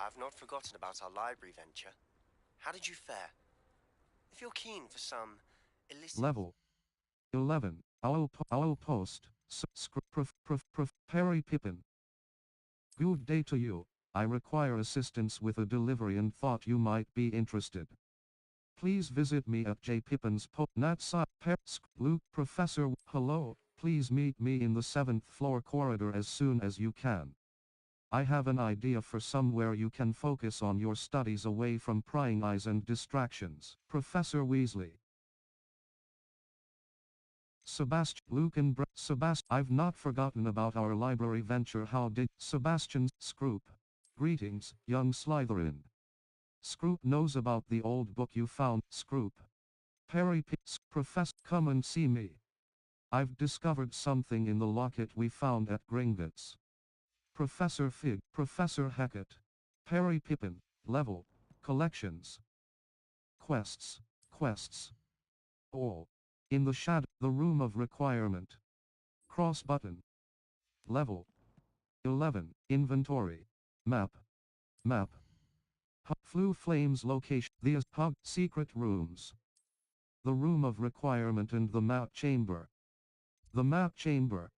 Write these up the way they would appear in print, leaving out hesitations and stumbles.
I've not forgotten about our library venture. How did you fare? If you're keen for some illicit... Level 11. Owl post. Perry Pippin. Good day to you. I require assistance with a delivery and thought you might be interested. Please visit me at J. Pippin's Luke Professor. Hello, please meet me in the 7th floor corridor as soon as you can. I have an idea for somewhere you can focus on your studies away from prying eyes and distractions. Professor Weasley. Sebastian, Luke and Sebastian. I've not forgotten about our library venture. How did Sebastian Scroop? Greetings, young Slytherin. Scroop knows about the old book you found. Scroop. Perry Professor, come and see me. I've discovered something in the locket we found at Gringotts. Professor Fig, Professor Hackett. Perry Pippin, level, collections. Quests. All. In the shadow, the room of requirement. Cross button. Level 11, inventory. Map. Flue Flames location. The Hug secret rooms. The room of requirement and the map chamber. The map chamber.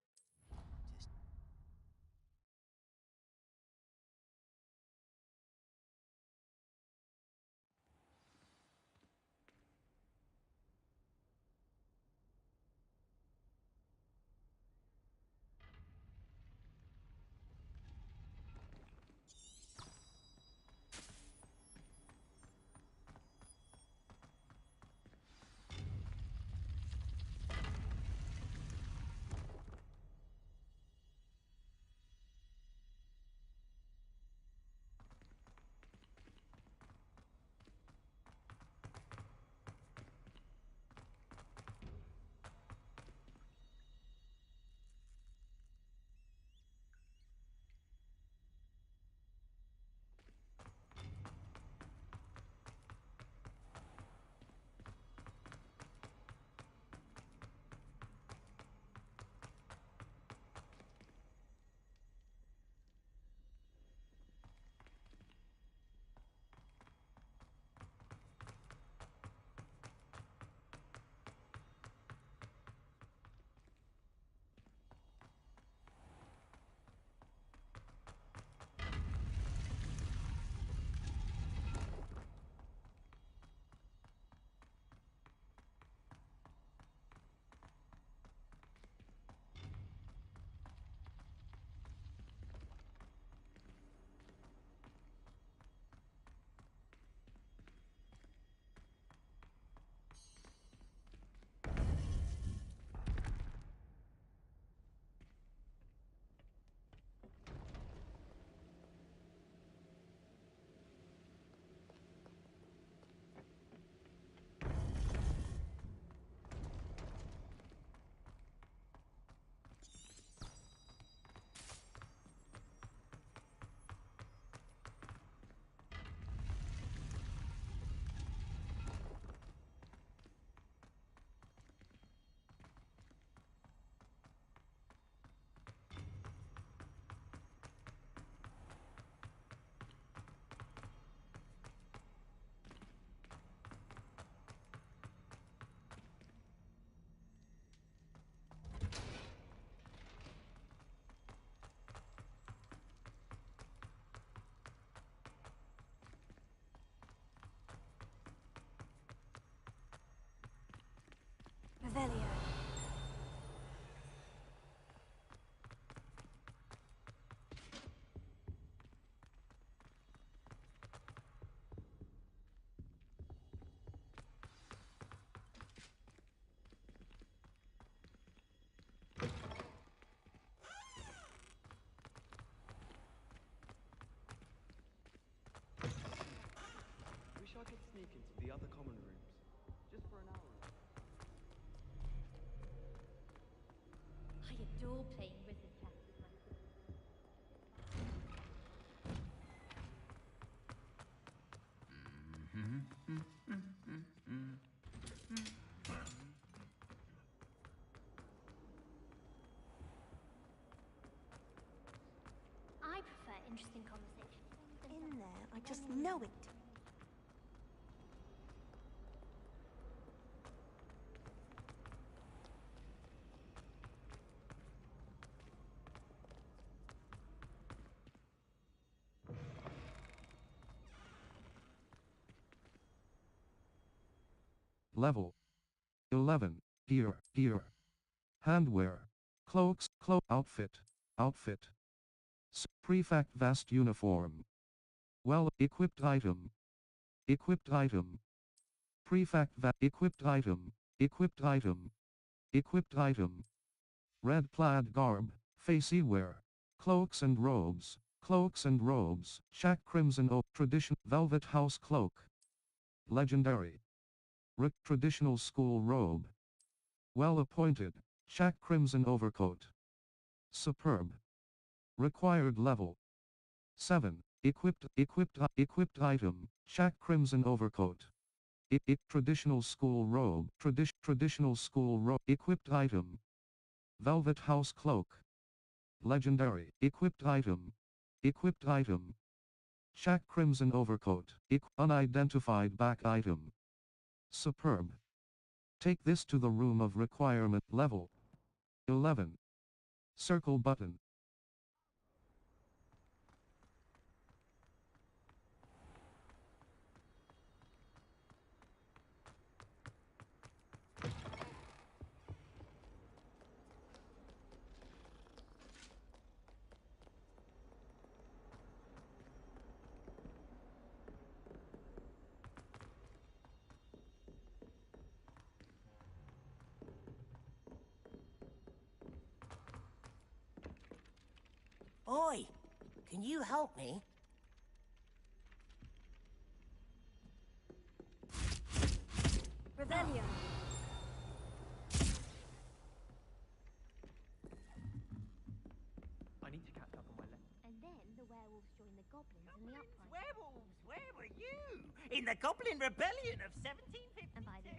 Revelio. Wish I could sneak into the other common rooms, just for an hour. I adore playing wizard chess with my sister. I prefer interesting conversations. In there. I just know it. Level 11. Gear. Handwear. Cloaks. Outfit. Prefect vest uniform. Well-equipped item. Prefect equipped item. Red plaid garb. Facey wear. Cloaks and robes. Shack crimson oak. Tradition. Velvet house cloak. Legendary. Traditional school robe. Well appointed. Shack crimson overcoat. Superb. Required level 7. Equipped item. Shack crimson overcoat. Traditional school robe. Traditional school robe. Equipped item. Velvet house cloak. Legendary. Equipped item. Shack crimson overcoat. Unidentified back item. Superb. Take this to the room of requirement. Level 11. Circle button. Oi! Can you help me? Rebellion. I need to catch up on my lesson. And then the werewolves joined the goblins in the uprising. Werewolves, where were you? In the Goblin Rebellion of 1752. And by then,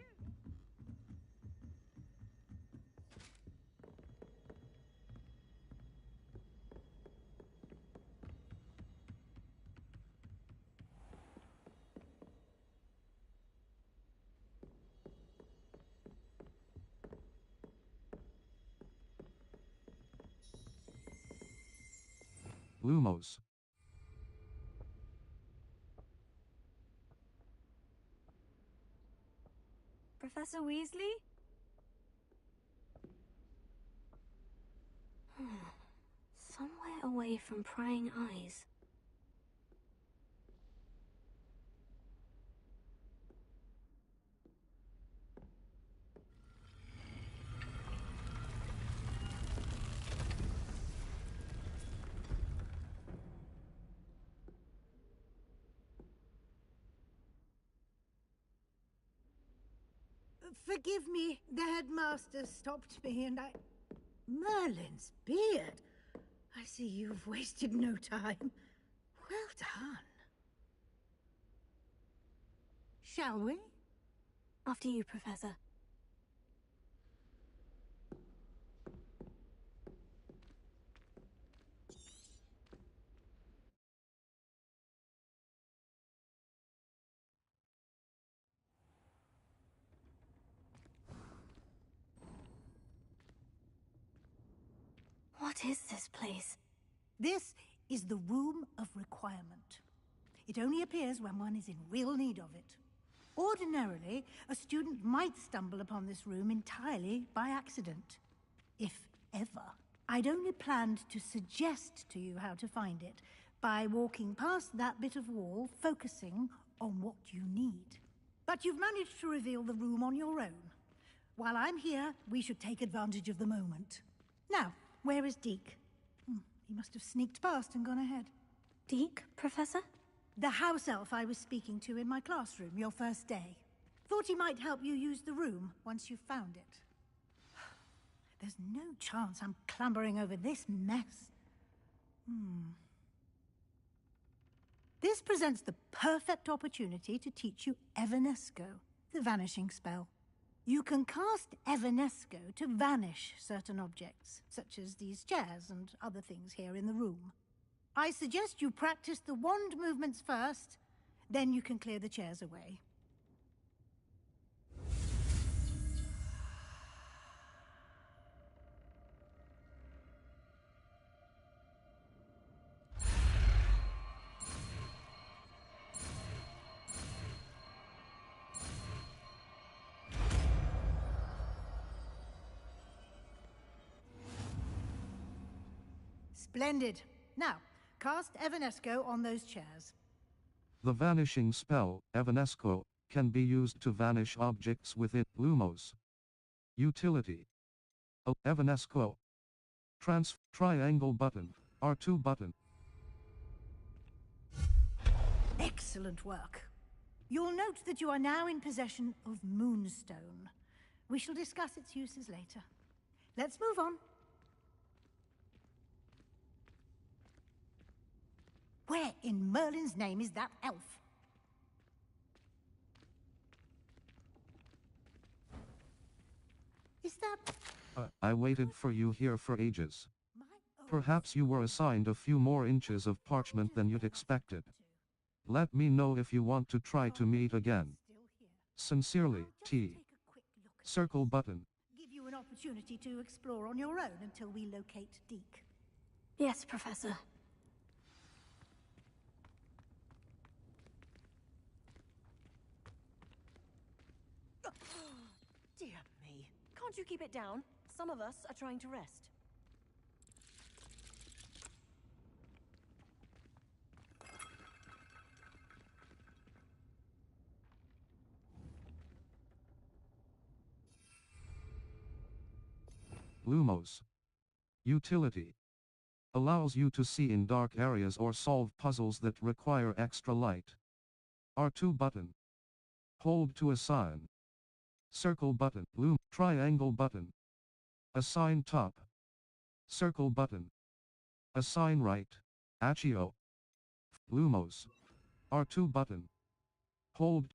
Lumos. Professor Weasley? Somewhere away from prying eyes. Forgive me, the headmaster stopped me and I... Merlin's beard! I see you've wasted no time. Well done. Shall we? After you, Professor. What is this place? This is the Room of Requirement. It only appears when one is in real need of it. Ordinarily, a student might stumble upon this room entirely by accident. If ever. I'd only planned to suggest to you how to find it by walking past that bit of wall, focusing on what you need. But you've managed to reveal the room on your own. While I'm here, we should take advantage of the moment. Now, where is Deke? He must have sneaked past and gone ahead. Deke, Professor? The house elf I was speaking to in my classroom your first day. Thought he might help you use the room once you found it. There's no chance I'm clambering over this mess. This presents the perfect opportunity to teach you Evanesco, the vanishing spell. You can cast Evanesco to vanish certain objects, such as these chairs and other things here in the room. I suggest you practice the wand movements first, then you can clear the chairs away. Splendid. Now, cast Evanesco on those chairs. The vanishing spell, Evanesco, can be used to vanish objects within Lumos. Utility. Evanesco. Triangle button. R2 button. Excellent work. You'll note that you are now in possession of Moonstone. We shall discuss its uses later. Let's move on. Where in Merlin's name is that elf? Is that... I waited for you here for ages. my own Perhaps you were assigned a few more inches of parchment than you'd expected. Let me know if you want to try to meet again. still here? Sincerely, I'll just T. take a quick look at Circle button. give you an opportunity to explore on your own until we locate Deke. Yes, Professor. Dear me. Can't you keep it down? Some of us are trying to rest. Lumos. Utility. Allows you to see in dark areas or solve puzzles that require extra light. R2 button. Hold to assign. Circle button. Triangle button. Assign top. Circle button. Assign right. Accio. Lumos. R2 button. Hold.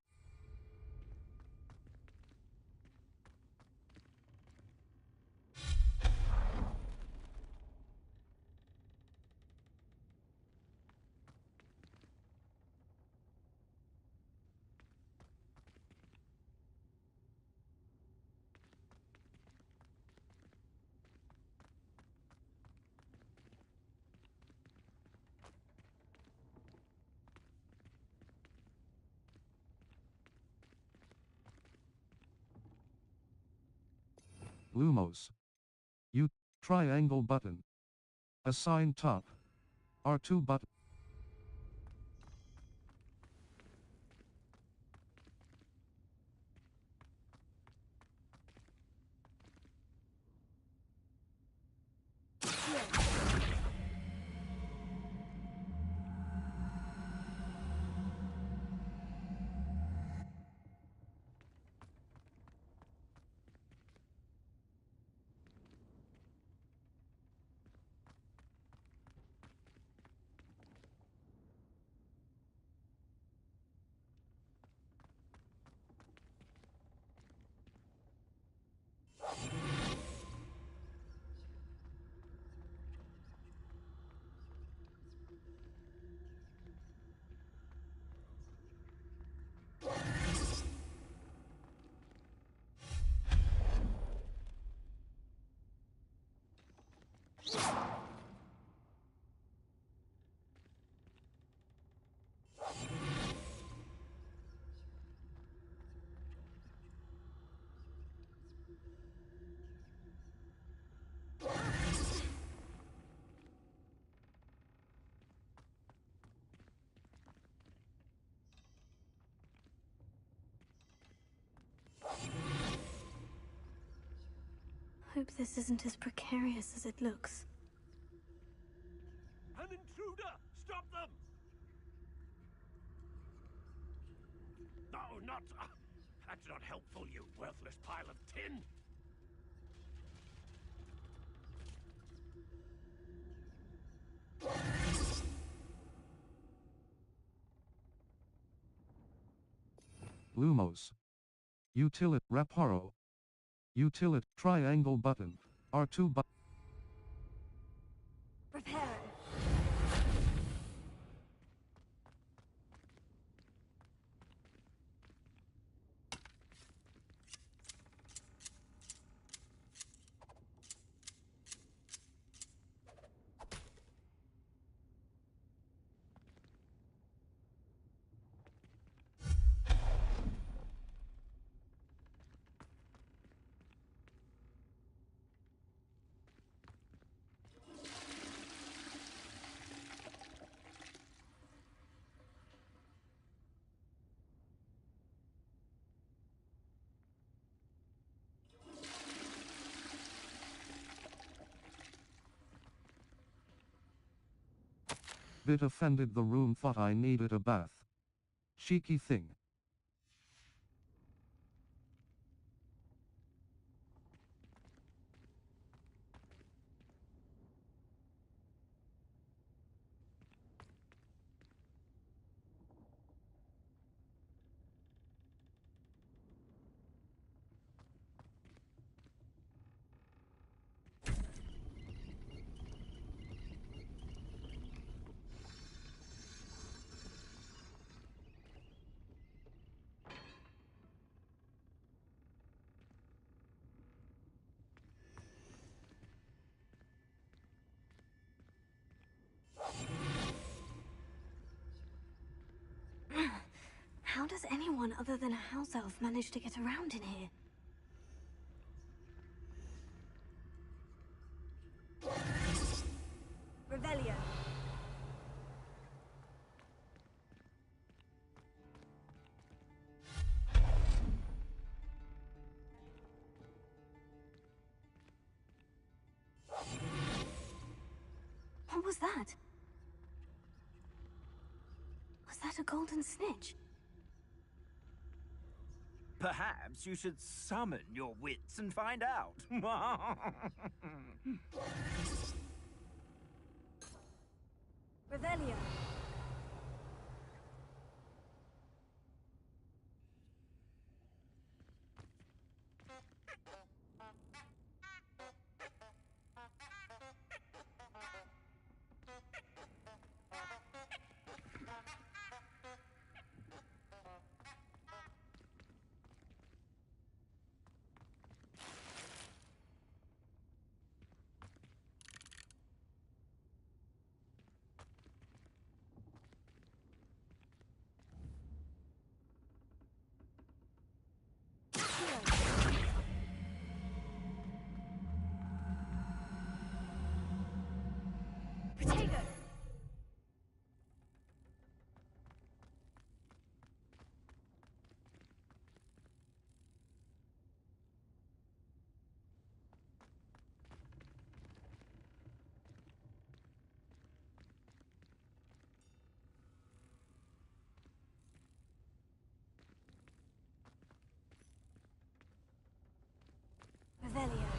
Lumos. Triangle button. Assign top. R2 button. Hope this isn't as precarious as it looks. An intruder! Stop them! No, not... that's not helpful, you worthless pile of tin! Lumos. Utility. Reparo. Utility. Triangle button. R2 button. Prepare. bit offended the room thought I needed a bath. Cheeky thing. How does anyone other than a house elf manage to get around in here? Revelio. What was that? Was that a golden snitch? Perhaps you should summon your wits and find out. Revelio. Protego. Revelio.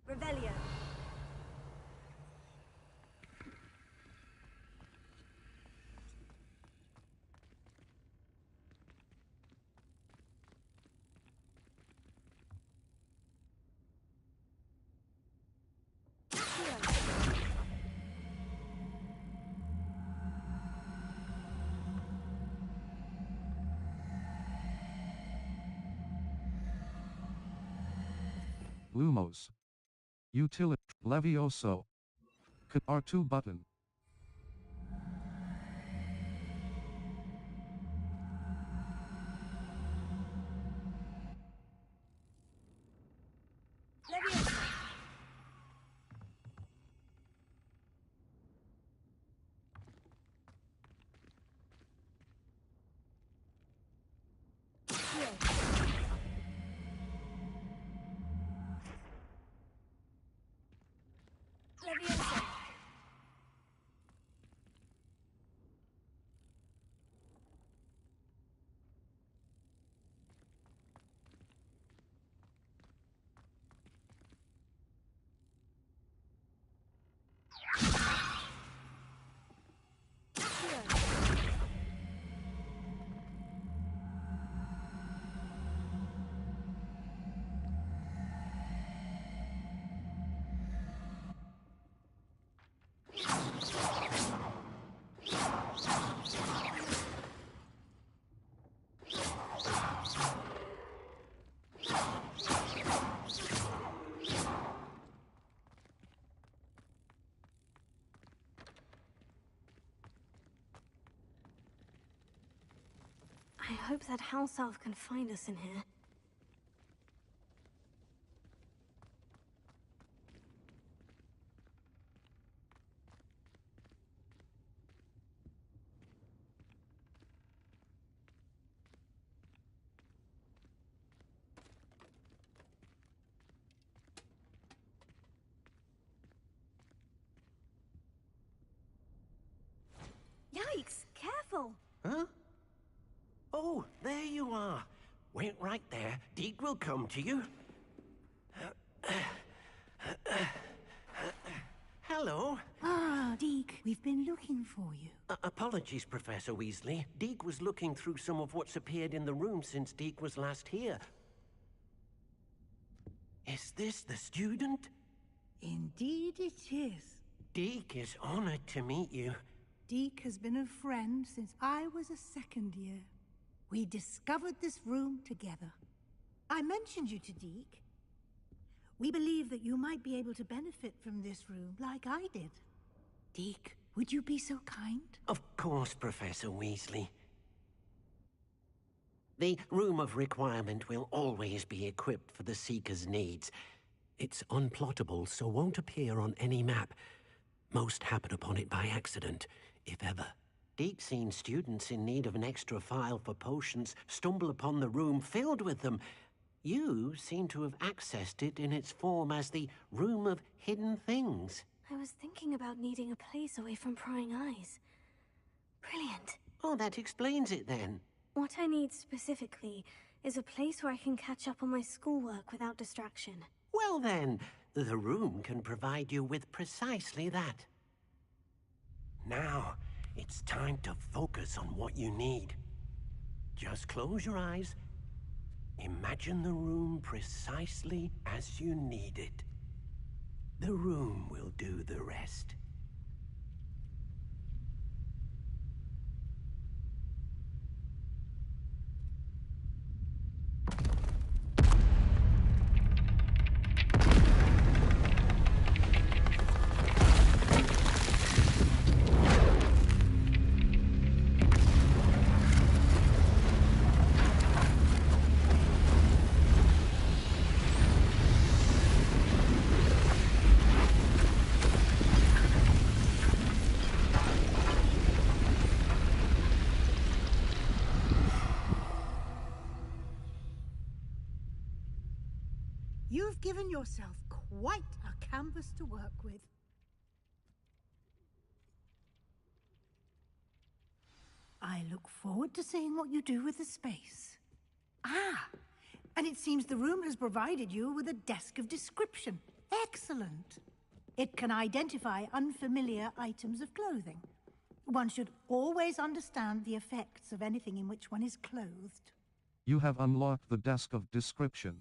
Revelio. Lumos. Utility. Levioso. R2 button. I hope that house elf can find us in here. Yikes! Careful! Huh? Oh, there you are. Wait right there. Deke will come to you. Hello. Ah, Deke, we've been looking for you. Apologies, Professor Weasley. Deke was looking through some of what's appeared in the room since Deke was last here. Is this the student? Indeed it is. Deke is honored to meet you. Deke has been a friend since I was a second year. We discovered this room together. I mentioned you to Deke. We believe that you might be able to benefit from this room like I did. Deke, would you be so kind? Of course, Professor Weasley. The Room of Requirement will always be equipped for the Seeker's needs. It's unplottable, so won't appear on any map. Most happen upon it by accident, if ever. Deke's seen students in need of an extra file for potions stumble upon the room filled with them. You seem to have accessed it in its form as the Room of Hidden Things. I was thinking about needing a place away from prying eyes. Brilliant. Oh, that explains it then. What I need specifically is a place where I can catch up on my schoolwork without distraction. Well then, the room can provide you with precisely that. Now, it's time to focus on what you need. Just close your eyes. Imagine the room precisely as you need it. The room will do the rest. You've given yourself quite a canvas to work with. I look forward to seeing what you do with the space. Ah, and it seems the room has provided you with a desk of description. Excellent. It can identify unfamiliar items of clothing. One should always understand the effects of anything in which one is clothed. You have unlocked the desk of description.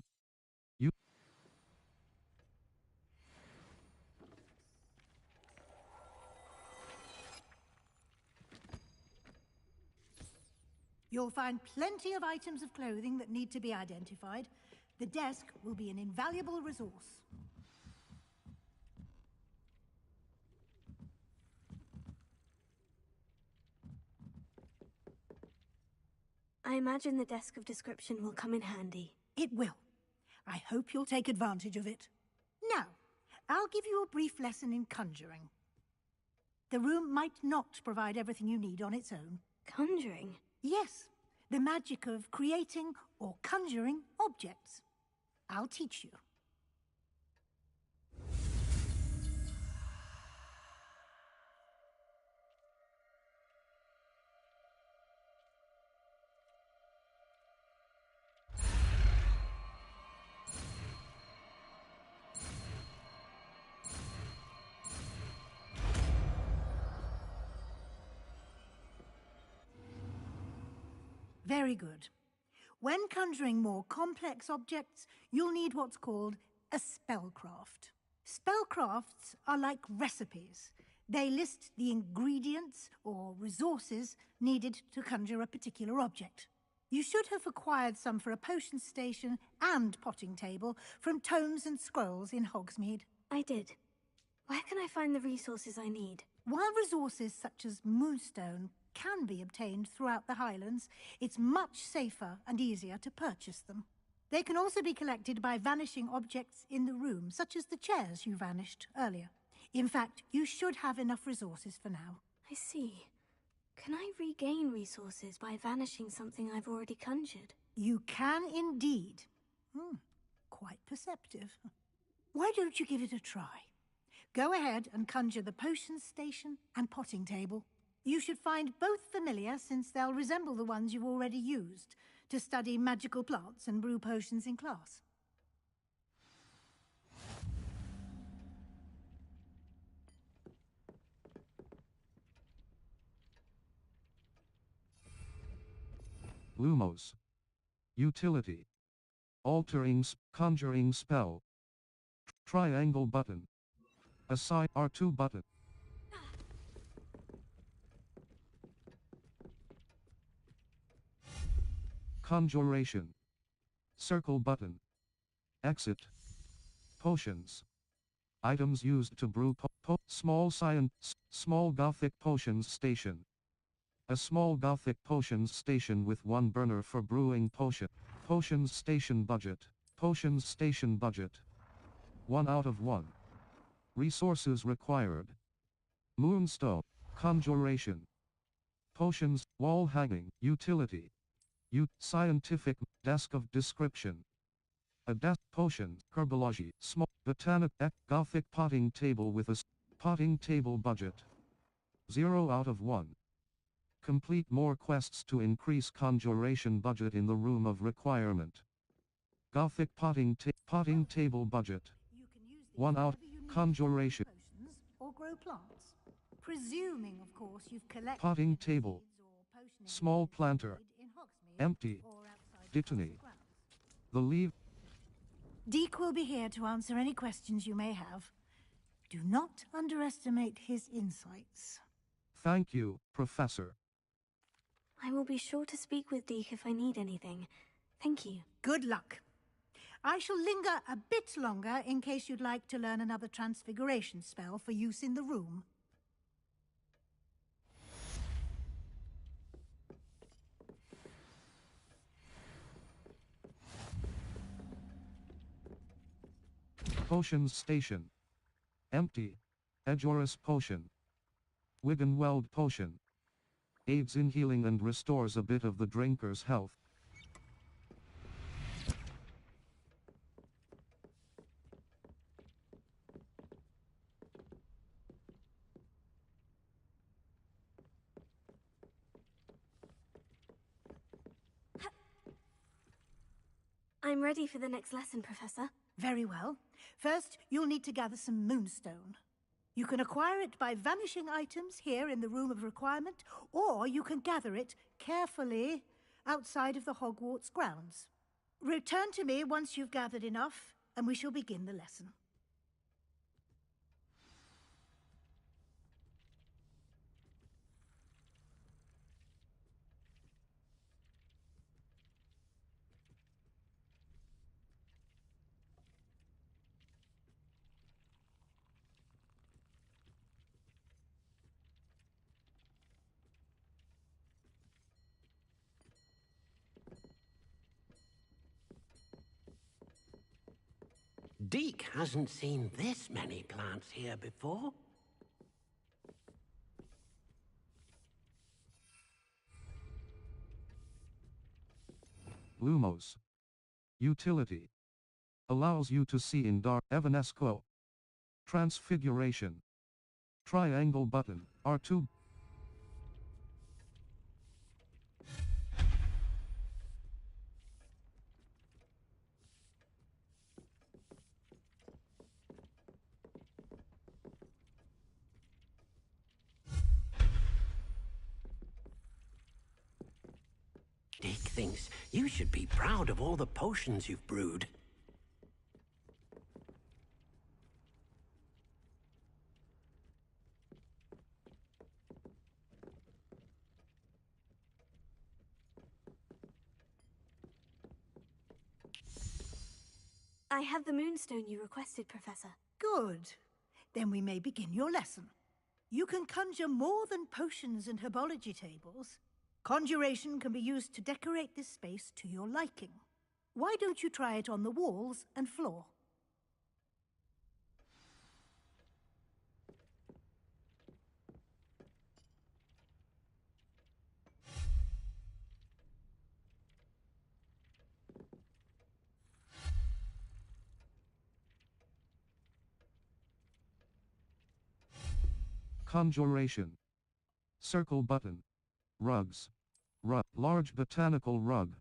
You'll find plenty of items of clothing that need to be identified. The desk will be an invaluable resource. I imagine the desk of description will come in handy. It will. I hope you'll take advantage of it. Now, I'll give you a brief lesson in conjuring. The room might not provide everything you need on its own. Conjuring? Yes, the magic of creating or conjuring objects. I'll teach you. Very good. When conjuring more complex objects, you'll need what's called a spellcraft. Spellcrafts are like recipes. They list the ingredients or resources needed to conjure a particular object. You should have acquired some for a potion station and potting table from tomes and scrolls in Hogsmeade. I did. Where can I find the resources I need? While resources such as Moonstone can be obtained throughout the Highlands, it's much safer and easier to purchase them. They can also be collected by vanishing objects in the room, such as the chairs you vanished earlier. In fact, you should have enough resources for now. I see. Can I regain resources by vanishing something I've already conjured? You can indeed. Quite perceptive. Why don't you give it a try? Go ahead and conjure the potion station and potting table. You should find both familiar, since they'll resemble the ones you've already used to study magical plants and brew potions in class. Lumos. Utility. Conjuring spell. Triangle button. Assign R2 button. Conjuration. Circle button. Exit. Potions. Items used to brew small Gothic potions station. A small Gothic potions station with one burner for brewing potion. Potions station budget. Potions station budget. 1 out of 1. Resources required. Moonstone. Conjuration. Potions, wall hanging, utility. Scientific, desk of description. A desk, potion, herbology, small, botanic, Gothic potting table with a potting table budget. 0 out of 1. Complete more quests to increase conjuration budget in the room of requirement. Gothic potting table budget. 1 out. Conjuration. Potions or grow plants. Presuming, of course, you've collected Potting table. Small planter. Empty. Dittany. The leaf. Deek will be here to answer any questions you may have. Do not underestimate his insights. Thank you, Professor. I will be sure to speak with Deek if I need anything. Thank you. Good luck. I shall linger a bit longer in case you'd like to learn another transfiguration spell for use in the room. Potions station. Empty. Edgeoris potion. Wiggenweld potion. Aids in healing and restores a bit of the drinker's health. I'm ready for the next lesson, Professor. Very well. First, you'll need to gather some Moonstone. You can acquire it by vanishing items here in the Room of Requirement, or you can gather it carefully outside of the Hogwarts grounds. Return to me once you've gathered enough, and we shall begin the lesson. Deke hasn't seen this many plants here before. Lumos. Utility. Allows you to see in dark. Evanesco. Transfiguration. Triangle button. R2. Deke thinks you should be proud of all the potions you've brewed. I have the moonstone you requested, Professor. Good. Then we may begin your lesson. You can conjure more than potions and herbology tables. Conjuration can be used to decorate this space to your liking. Why don't you try it on the walls and floor? Conjuration. Circle button. Rugs. Rug. Large botanical rug.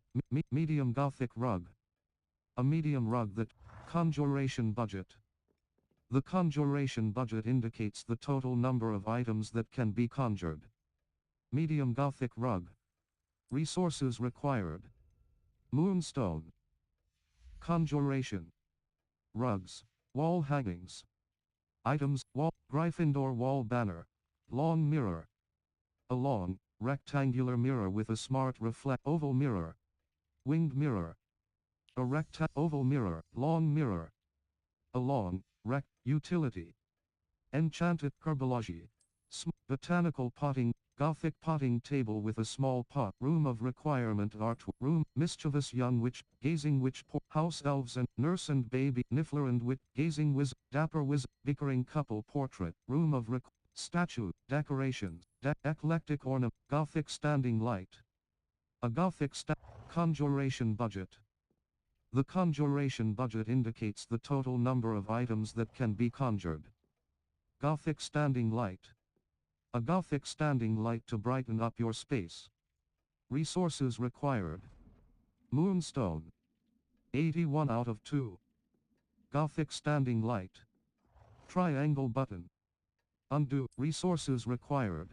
Medium Gothic rug. A medium rug that. Conjuration budget. The conjuration budget indicates the total number of items that can be conjured. Medium Gothic rug. Resources required. Moonstone. Conjuration. Rugs. Wall hangings. Items. Wall. Gryffindor wall banner. Long mirror. A long, rectangular mirror with a smart reflect. Oval mirror. Winged mirror. A oval mirror. Long mirror. A long, utility. Enchanted herbology. Botanical potting. Gothic potting table with a small pot. Room of requirement art. Room. Mischievous young witch. Gazing witch. House elves and nurse and baby. Niffler and wit. Gazing wizard. Dapper wizard. Bickering couple portrait. Room of statue. Decorations. Eclectic ornament. Gothic standing light. A Gothic conjuration budget. The conjuration budget indicates the total number of items that can be conjured. Gothic standing light. A Gothic standing light to brighten up your space. Resources required. Moonstone. 81 out of 2. Gothic standing light. Triangle button. Undo. Resources required.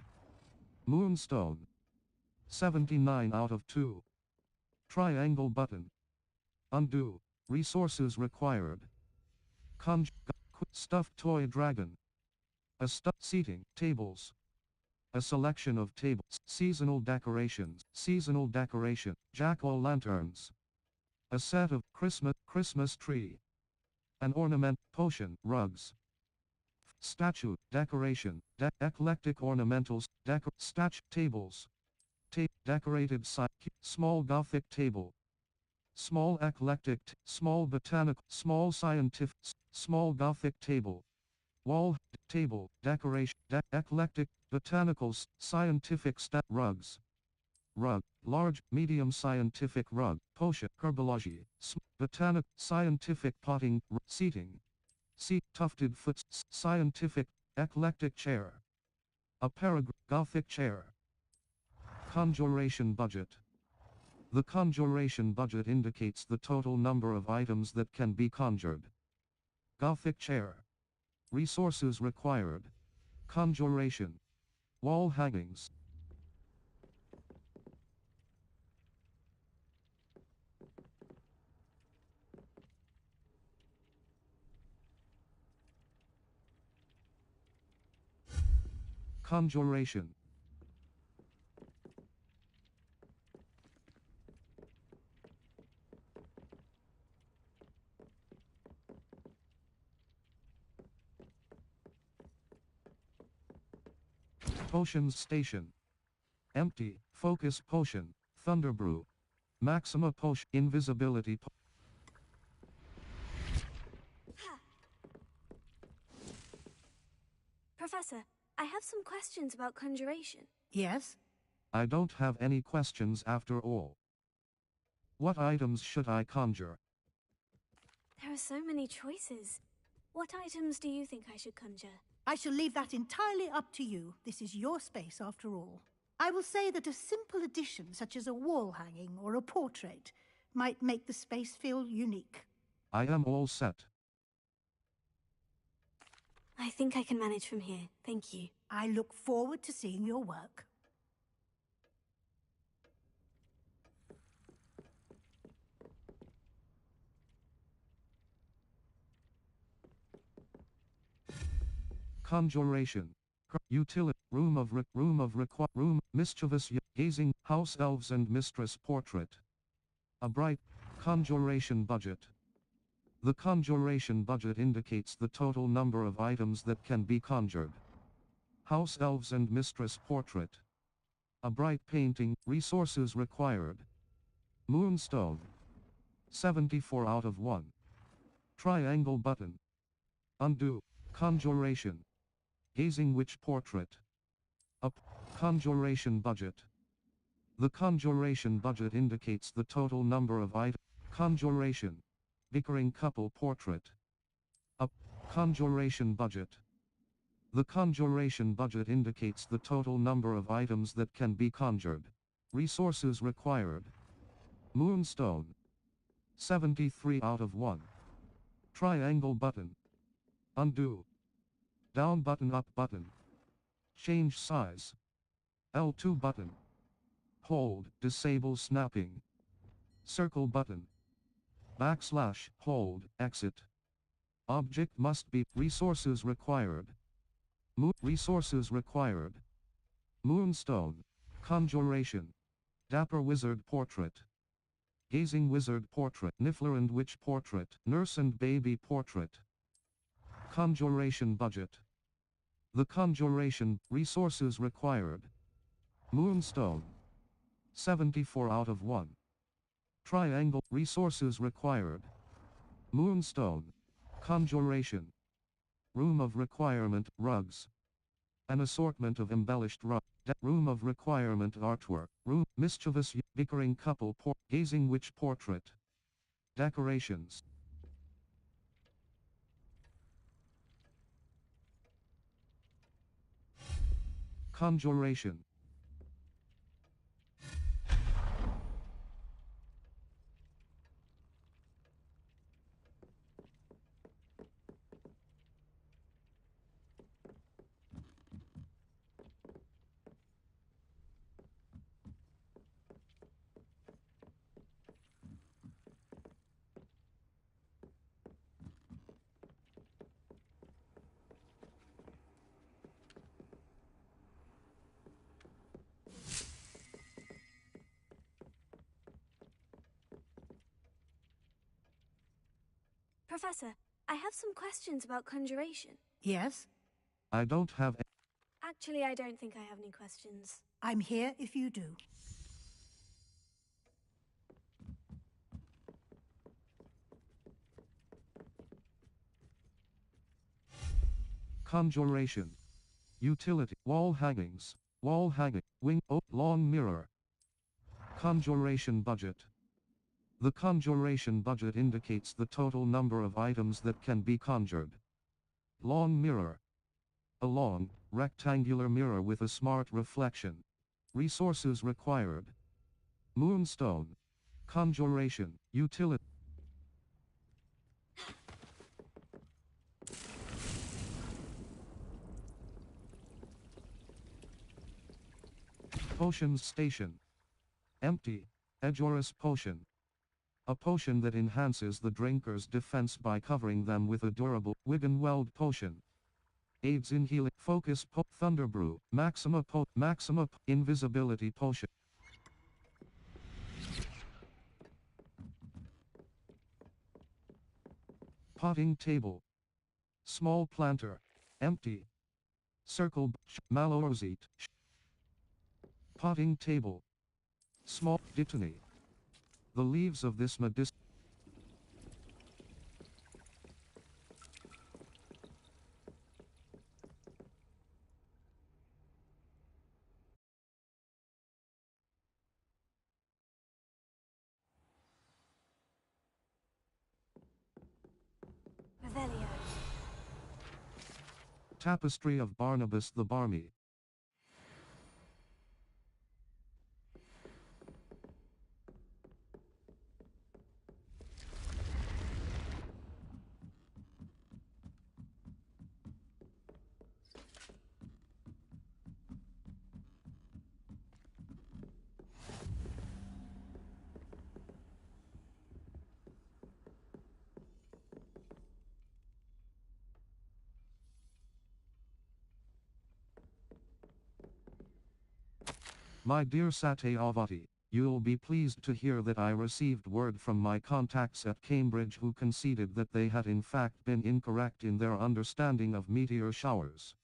Moonstone. 79 out of 2. Triangle button. Undo. Resources required. Stuffed toy dragon. A seating. Tables. A selection of tables. Seasonal decorations. Seasonal decoration. Jack-o'-lanterns. A set of Christmas tree. An ornament. Potion. Rugs. Statue. Decoration. Eclectic ornamentals. Statue. Tables. Decorated small Gothic table. Small eclectic. Small botanical. Small scientific. Small Gothic table. Wall table. Decoration. Eclectic. Botanicals. Scientific rugs. Rug. Large, medium scientific rug. Potion. Herbology. Botanic. Scientific potting. Seating. Tufted foot. Scientific. Eclectic chair. A paragraph. Gothic chair. Conjuration budget. The conjuration budget indicates the total number of items that can be conjured. Gothic chair. Resources required. Conjuration. Wall hangings. Conjuration. Potions station. Empty. Focus potion. Thunderbrew. Maxima potion. Invisibility Professor, I have some questions about conjuration. Yes? I don't have any questions after all. What items should I conjure? There are so many choices. What items do you think I should conjure? I shall leave that entirely up to you. This is your space after all. I will say that a simple addition, such as a wall hanging or a portrait, might make the space feel unique. I am all set. I think I can manage from here. Thank you. I look forward to seeing your work. Conjuration. Utility. Room. Mischievous. Gazing. House elves and mistress portrait. A bright. Conjuration budget. The conjuration budget indicates the total number of items that can be conjured. House elves and mistress portrait. A bright painting. Resources required. Moonstone. 74 out of 1. Triangle button. Undo. Conjuration. Gazing witch portrait. Up. Conjuration budget. The conjuration budget indicates the total number of items. Conjuration. Bickering couple portrait. Up. Conjuration budget. The conjuration budget indicates the total number of items that can be conjured. Resources required. Moonstone. 73 out of 1. Triangle button. Undo. Down button, up button. Change size. L2 button. Hold, disable snapping. Circle button. Backslash, hold, exit. Object must be, resources required. Resources required. Moonstone. Conjuration. Dapper wizard portrait. Gazing wizard portrait. Niffler and witch portrait. Nurse and baby portrait. Conjuration budget. The conjuration, resources required. Moonstone. 74 out of 1. Triangle, resources required. Moonstone. Conjuration. Room of requirement, rugs. An assortment of embellished rugs. Room of requirement artwork. Room, mischievous, bickering couple, gazing witch portrait. Decorations. Conjuration. Professor, I have some questions about conjuration. Yes? I don't have. Actually, I don't think I have any questions. I'm here if you do. Conjuration. Utility. Wall hangings. Wall hanging. Wing. Long mirror. Conjuration budget. The conjuration budget indicates the total number of items that can be conjured. Long mirror. A long, rectangular mirror with a smart reflection. Resources required. Moonstone. Conjuration. Utility. Potions station. Empty. Edgeoris potion. A potion that enhances the drinker's defense by covering them with a durable Wiggenweld potion. Aids in healing. Focus Thunderbrew. Maxima invisibility potion. Potting table. Small planter. Empty. Circle. Malorosite. Potting table. Small. Dittany. The leaves of this medicinal. Revelio. Tapestry of Barnabas the Barmy. My dear Sate Avati, you'll be pleased to hear that I received word from my contacts at Cambridge who conceded that they had in fact been incorrect in their understanding of meteor showers.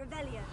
Revelio.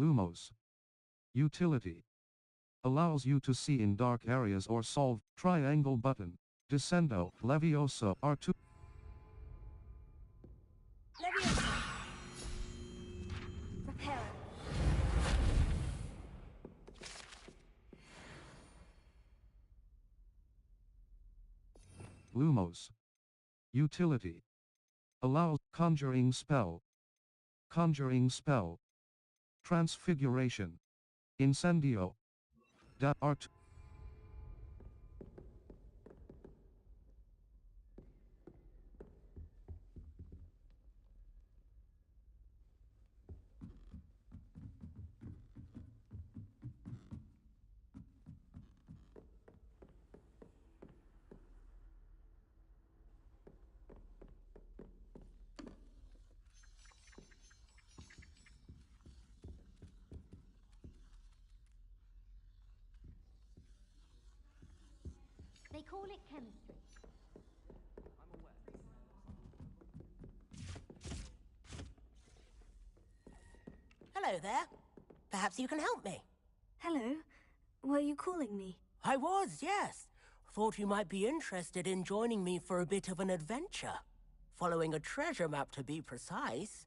Lumos. Utility. Allows you to see in dark areas or solve. Triangle button. Descendo. Leviosa. R2. Leviosa. Reparo. Lumos. Utility. Allows. Conjuring spell. Conjuring spell. Transfiguration. Incendio. Da art. it chemistry. Hello there. Perhaps you can help me. Hello. Were you calling me? I was, yes. Thought you might be interested in joining me for a bit of an adventure. Following a treasure map, to be precise.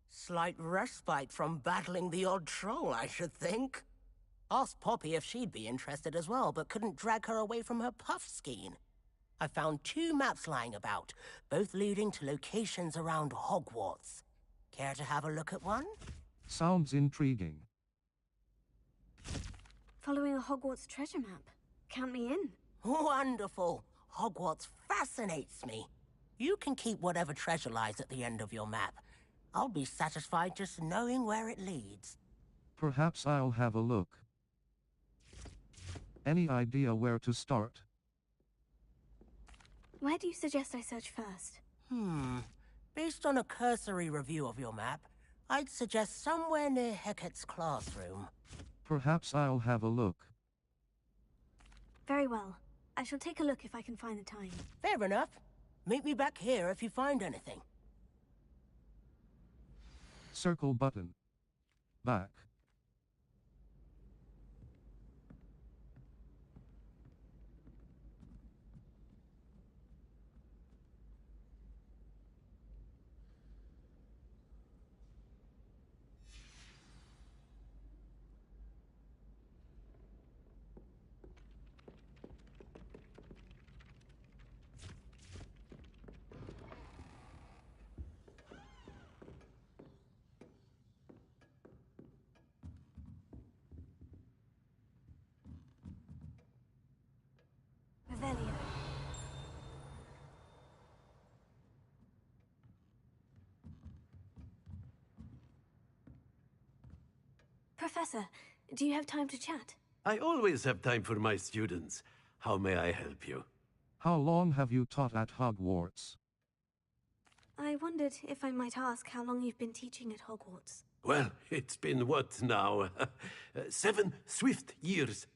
Slight respite from battling the odd troll, I should think. Asked Poppy if she'd be interested as well, but couldn't drag her away from her puff skein. I found 2 maps lying about, both leading to locations around Hogwarts. Care to have a look at one? Sounds intriguing. Following a Hogwarts treasure map. Count me in. Wonderful. Hogwarts fascinates me. You can keep whatever treasure lies at the end of your map. I'll be satisfied just knowing where it leads. Perhaps I'll have a look. Any idea where to start? Where do you suggest I search first? Based on a cursory review of your map, I'd suggest somewhere near Hecat's classroom. Perhaps I'll have a look. Very well. I shall take a look if I can find the time. Fair enough. Meet me back here if you find anything. Circle button. Back. Revelio. Professor, do you have time to chat? I always have time for my students. How may I help you? How long have you taught at Hogwarts? I wondered if I might ask how long you've been teaching at Hogwarts. Well, it's been what now? 7 swift years.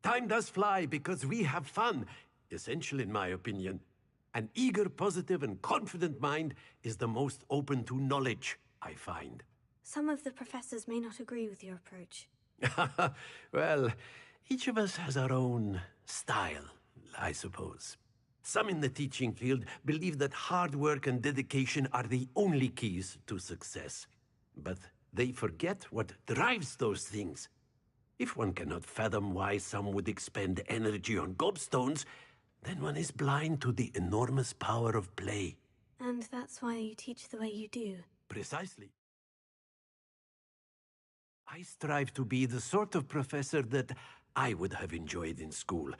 Time does fly because we have fun. Essential in my opinion. An eager, positive, and confident mind is the most open to knowledge, I find. Some of the professors may not agree with your approach. Well, each of us has our own style, I suppose. Some in the teaching field believe that hard work and dedication are the only keys to success. But they forget what drives those things. If one cannot fathom why some would expend energy on gobstones, then one is blind to the enormous power of play. And that's why you teach the way you do. Precisely. I strive to be the sort of professor that I would have enjoyed in school.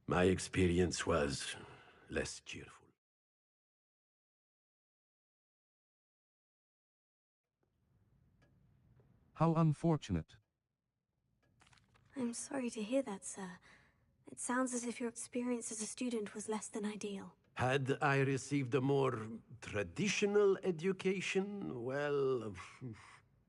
My experience was less cheerful. How unfortunate. I'm sorry to hear that, sir. It sounds as if your experience as a student was less than ideal. Had I received a more traditional education, well,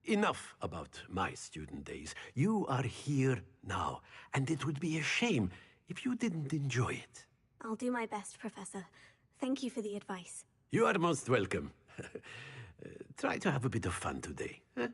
enough about my student days. You are here now, and it would be a shame if you didn't enjoy it. I'll do my best, Professor. Thank you for the advice. You are most welcome. Try to have a bit of fun today. Huh?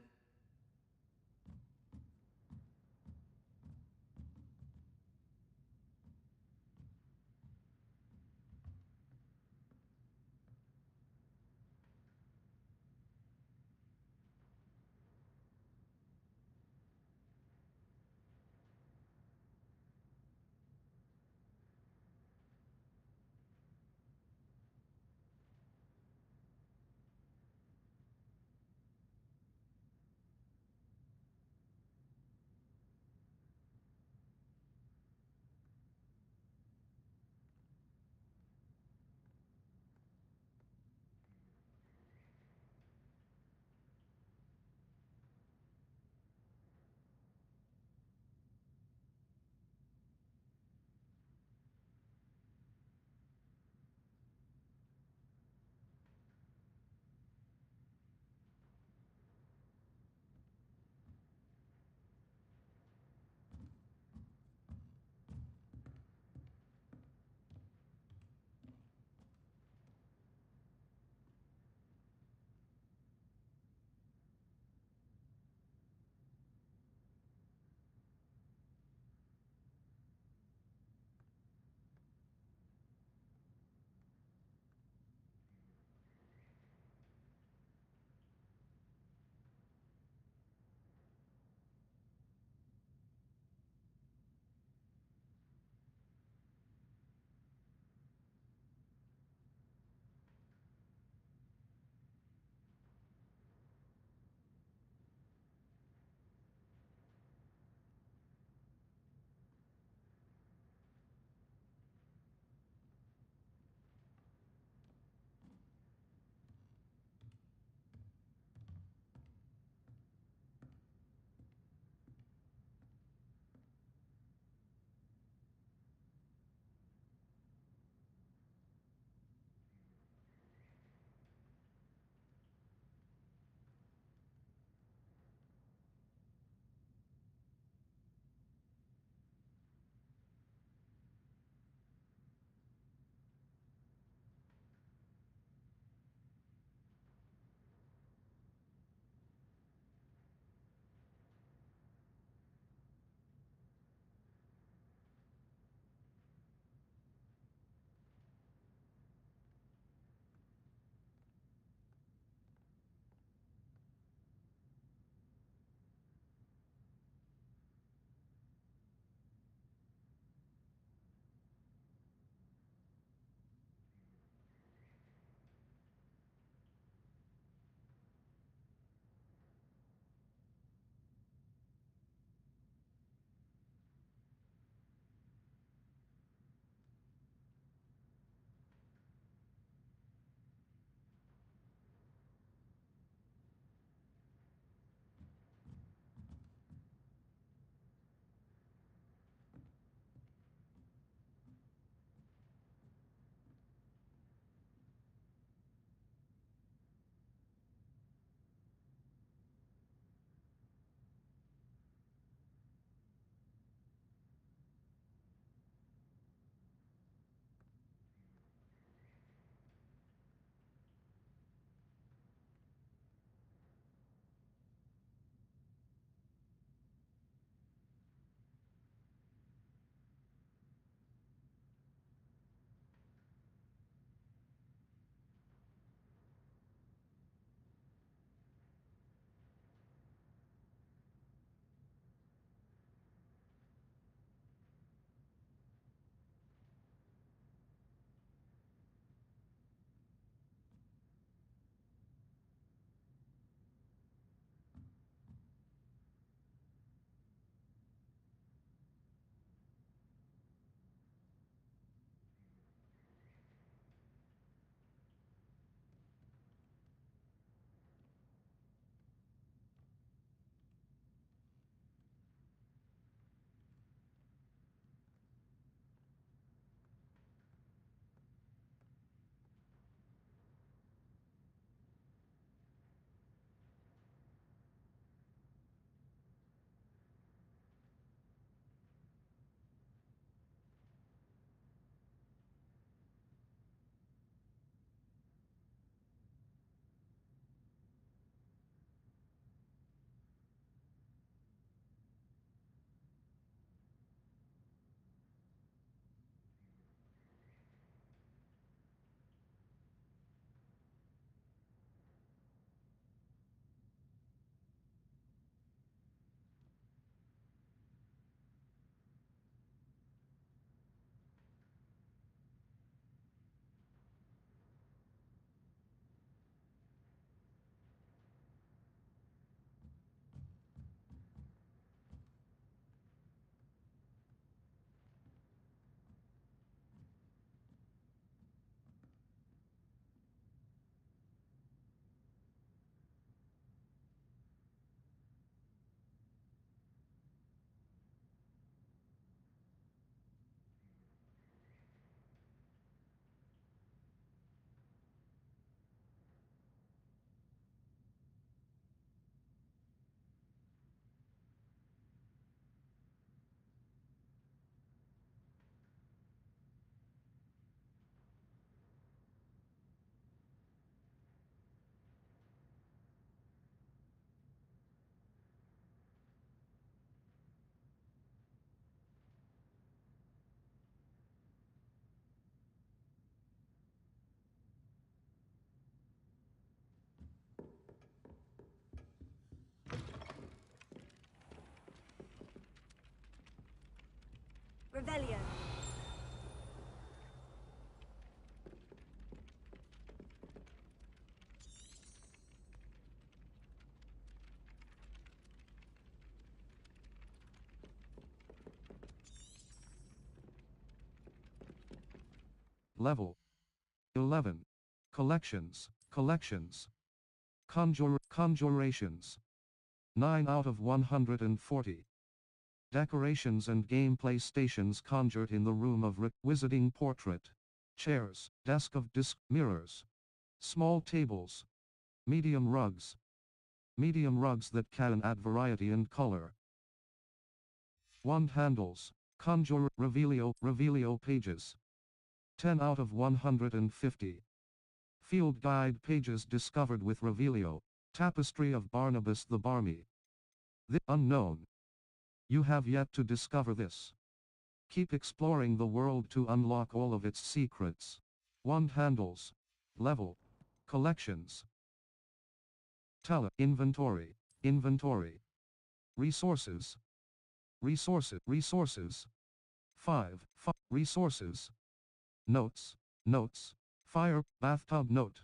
Revelio. Level 11. Collections, collections. Conjurations. 9 out of 140. Decorations and gameplay stations conjured in the room of wizarding portrait. Chairs, desk of disc, mirrors. Small tables. Medium rugs. Medium rugs that can add variety and color. Wand handles. Revelio pages. 10 out of 150. Field guide pages discovered with Revelio. Tapestry of Barnabas the Barmy. The unknown. You have yet to discover this. Keep exploring the world to unlock all of its secrets. Wand handles. Level. Collections. Inventory. Inventory. Resources. Resources. 5. Resources. Notes. Bathtub note.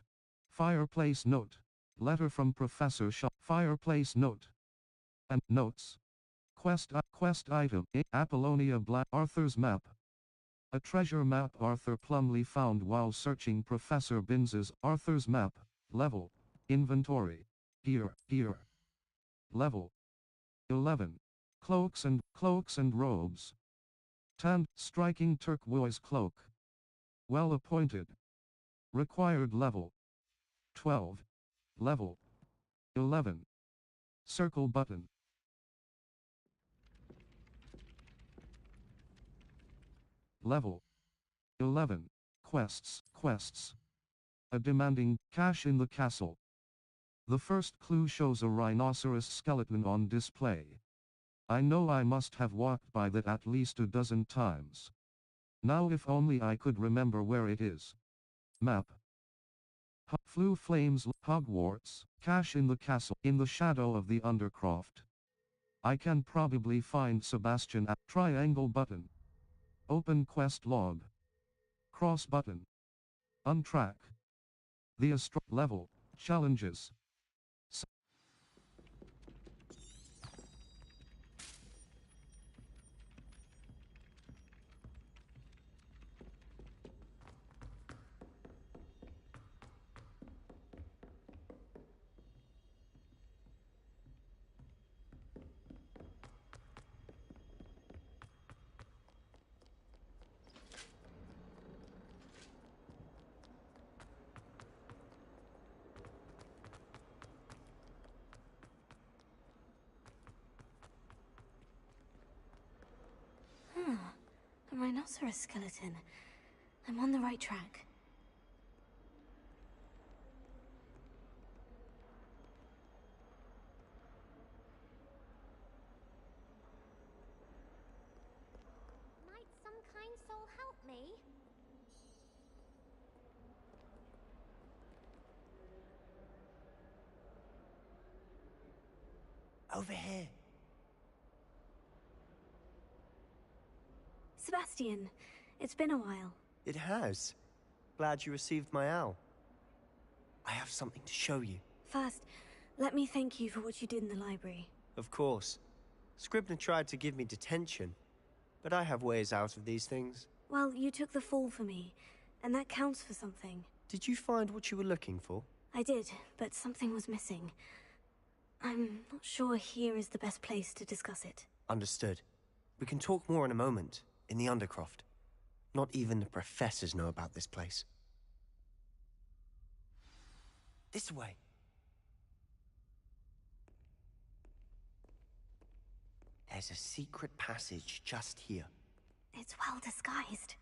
Fireplace note. Letter from Professor Shaw. Fireplace note. And notes. Quest item. Apollonia Black. Arthur's map. A treasure map Arthur Plumley found while searching Professor Binns's Arthur's map. Level. Inventory. Gear. Level 11. Cloaks and robes. Tanned, striking turquoise cloak. Well appointed. Required level 12. Level 11. Circle button. Level 11. Quests. A demanding cache in the castle. The first clue shows a rhinoceros skeleton on display. I know I must have walked by that at least a dozen times. Now if only I could remember where it is. Map. Flue Flames Hogwarts, cache in the castle, in the shadow of the Undercroft. I can probably find Sebastian at triangle button. Open quest log. Cross button. Untrack. The level. Challenges. A rhinoceros skeleton. I'm on the right track. Might some kind soul help me? Over here. Sebastian, it's been a while. It has. Glad you received my owl. I have something to show you. First, let me thank you for what you did in the library. Of course. Scribner tried to give me detention, but I have ways out of these things. Well, you took the fall for me, and that counts for something. Did you find what you were looking for? I did, but something was missing. I'm not sure here is the best place to discuss it. Understood. We can talk more in a moment, in the Undercroft. Not even the professors know about this place. This way. There's a secret passage just here. It's well disguised.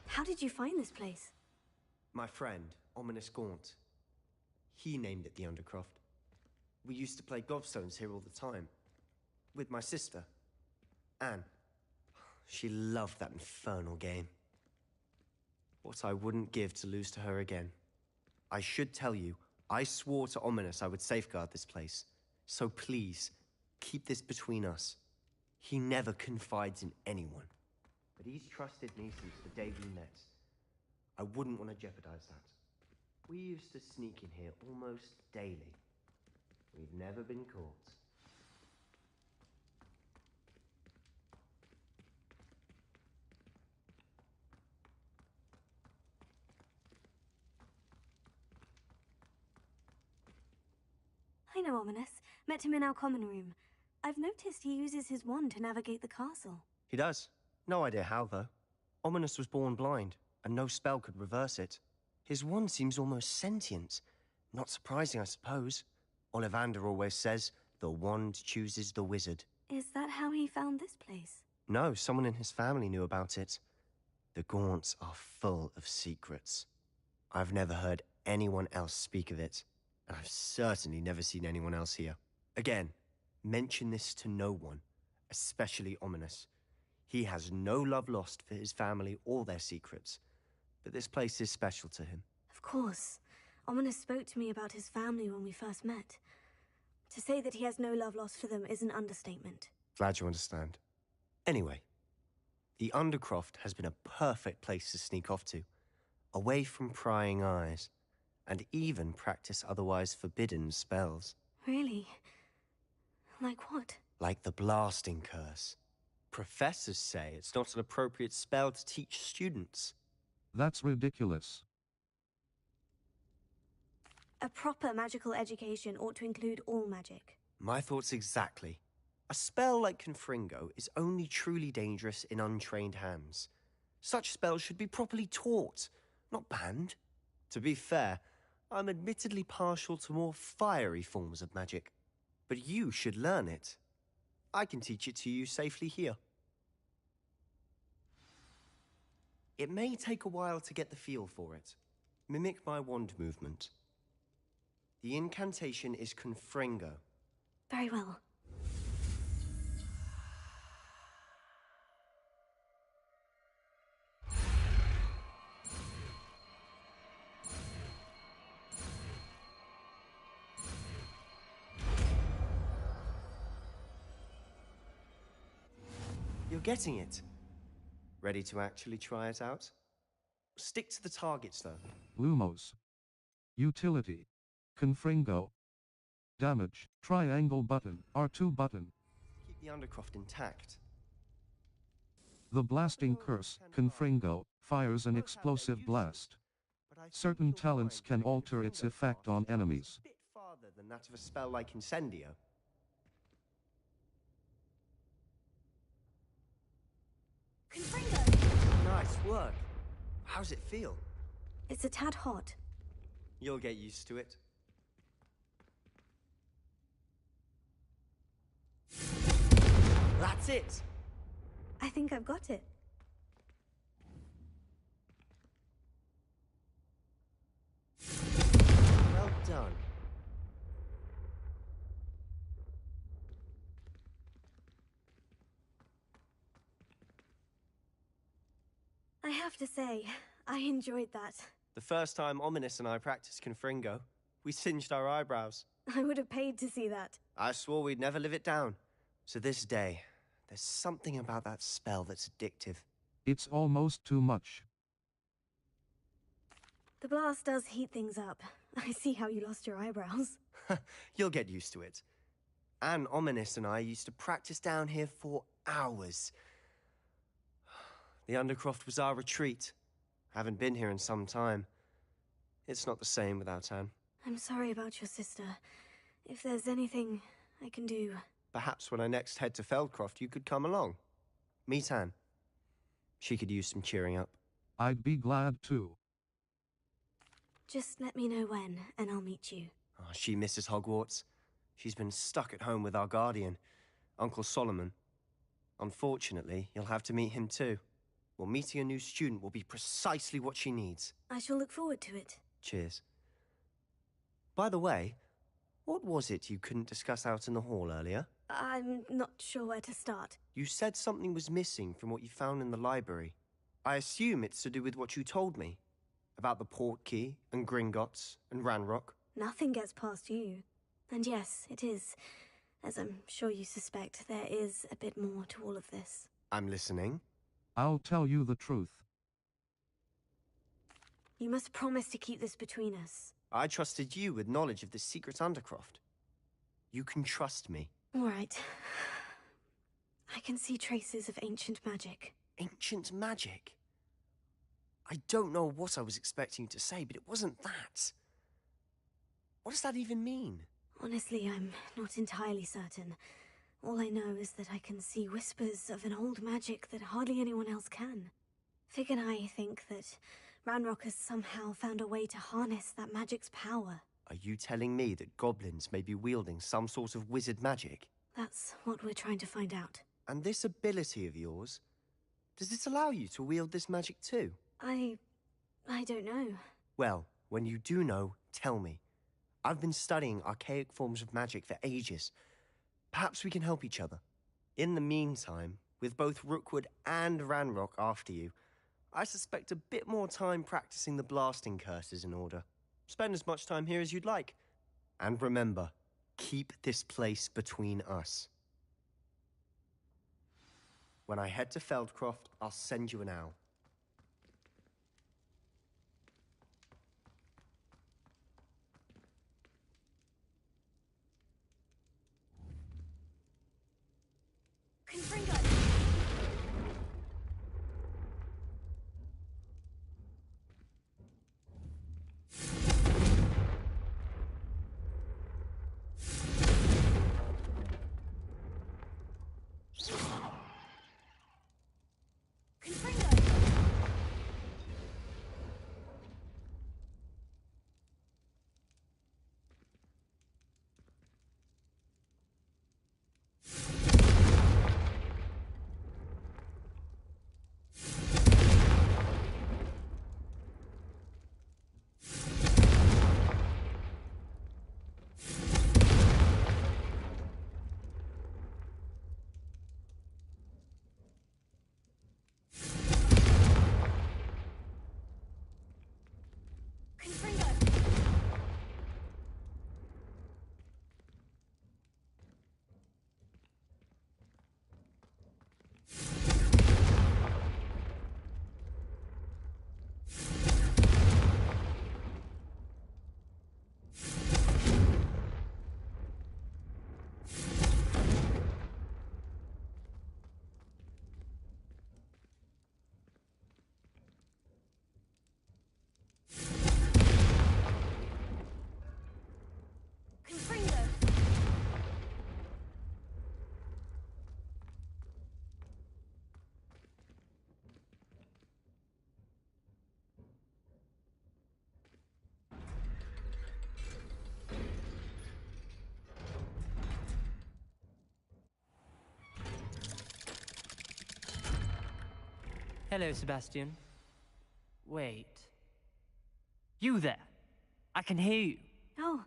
How did you find this place? My friend, Ominous Gaunt. He named it the Undercroft. We used to play gobstones here all the time. With my sister, Anne. She loved that infernal game. What I wouldn't give to lose to her again. I should tell you, I swore to Ominis I would safeguard this place. So please, keep this between us. He never confides in anyone. But he's trusted me since the day we met. I wouldn't want to jeopardize that. We used to sneak in here almost daily. We've never been caught. I know Ominis. Met him in our common room. I've noticed he uses his wand to navigate the castle. He does. No idea how, though. Ominis was born blind, and no spell could reverse it. His wand seems almost sentient. Not surprising, I suppose. Ollivander always says, the wand chooses the wizard. Is that how he found this place? No, someone in his family knew about it. The Gaunts are full of secrets. I've never heard anyone else speak of it, and I've certainly never seen anyone else here. Again, mention this to no one, especially Ominis. He has no love lost for his family or their secrets, but this place is special to him. Of course. Ominis spoke to me about his family when we first met. To say that he has no love lost for them is an understatement. Glad you understand. Anyway, the Undercroft has been a perfect place to sneak off to, away from prying eyes, and even practice otherwise forbidden spells. Really? Like what? Like the blasting curse. Professors say it's not an appropriate spell to teach students. That's ridiculous. A proper magical education ought to include all magic. My thoughts exactly. A spell like Confringo is only truly dangerous in untrained hands. Such spells should be properly taught, not banned. To be fair, I'm admittedly partial to more fiery forms of magic. But you should learn it. I can teach it to you safely here. It may take a while to get the feel for it. Mimic my wand movement. The incantation is Confringo. Very well. You're getting it. Ready to actually try it out? Stick to the targets, though. Lumos. Utility. Confringo. Damage. Triangle button. R2 button. Keep the Undercroft intact. The blasting curse, Confringo, fires an explosive blast. Certain talents can alter its effect on enemies. A bit farther than that of a spell like Incendio. Confringo! Nice work. How's it feel? It's a tad hot. You'll get used to it. That's it! I think I've got it. Well done. I have to say, I enjoyed that. The first time Ominis and I practiced Confringo, we singed our eyebrows. I would have paid to see that. I swore we'd never live it down. To this day, there's something about that spell that's addictive. It's almost too much. The blast does heat things up. I see how you lost your eyebrows. You'll get used to it. Anne Ominis and I used to practice down here for hours. The Undercroft was our retreat. Haven't been here in some time. It's not the same without Anne. I'm sorry about your sister. If there's anything I can do... Perhaps when I next head to Feldcroft, you could come along. Meet Anne. She could use some cheering up. I'd be glad to. Just let me know when, and I'll meet you. Oh, she misses Hogwarts. She's been stuck at home with our guardian, Uncle Solomon. Unfortunately, you'll have to meet him too. Well, meeting a new student will be precisely what she needs. I shall look forward to it. Cheers. By the way, what was it you couldn't discuss out in the hall earlier? I'm not sure where to start. You said something was missing from what you found in the library. I assume it's to do with what you told me. About the Portkey, and Gringotts, and Ranrock. Nothing gets past you. And yes, it is. As I'm sure you suspect, there is a bit more to all of this. I'm listening. I'll tell you the truth. You must promise to keep this between us. I trusted you with knowledge of this secret Undercroft. You can trust me. All right. I can see traces of ancient magic. Ancient magic? I don't know what I was expecting you to say, but it wasn't that. What does that even mean? Honestly, I'm not entirely certain. All I know is that I can see whispers of an old magic that hardly anyone else can. Fig and I think that Ranrock has somehow found a way to harness that magic's power. Are you telling me that goblins may be wielding some sort of wizard magic? That's what we're trying to find out. And this ability of yours, does it allow you to wield this magic too? I don't know. Well, when you do know, tell me. I've been studying archaic forms of magic for ages. Perhaps we can help each other. In the meantime, with both Rookwood and Ranrock after you, I suspect a bit more time practicing the blasting curse is in order. Spend as much time here as you'd like. And remember, keep this place between us. When I head to Feldcroft, I'll send you an owl. Confringo! Hello, Sebastian. Wait. You there? I can hear you. Oh,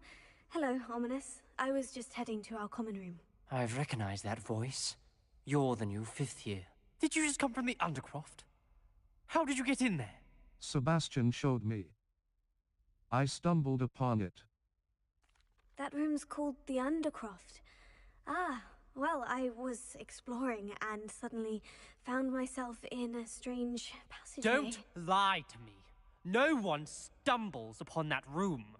hello, Ominous. I was just heading to our common room. I've recognized that voice. You're the new 5th year. Did you just come from the Undercroft? How did you get in there? Sebastian showed me. I stumbled upon it. That room's called the Undercroft. Ah, well, I was exploring and suddenly found myself in a strange passageway. Don't lie to me. No one stumbles upon that room.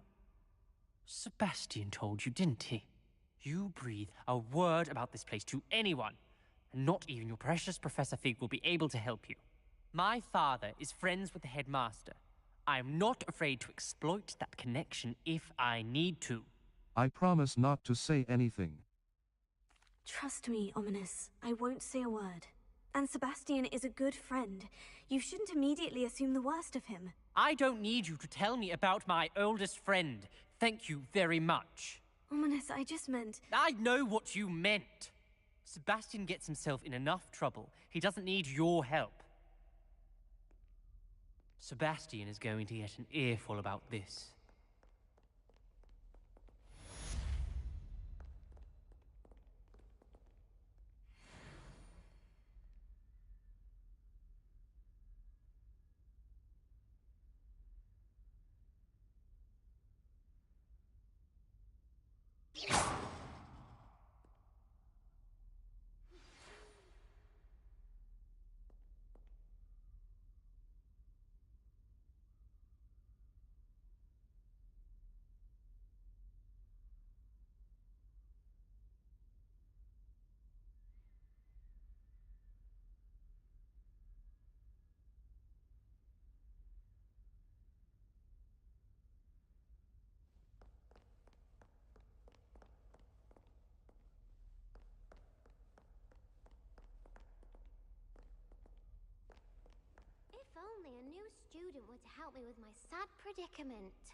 Sebastian told you, didn't he? You breathe a word about this place to anyone, and not even your precious Professor Fig will be able to help you. My father is friends with the headmaster. I am not afraid to exploit that connection if I need to. I promise not to say anything. Trust me, Ominous. I won't say a word. And Sebastian is a good friend. You shouldn't immediately assume the worst of him. I don't need you to tell me about my oldest friend. Thank you very much. Ominous, I just meant... I know what you meant. Sebastian gets himself in enough trouble. He doesn't need your help. Sebastian is going to get an earful about this. student were to help me with my sad predicament.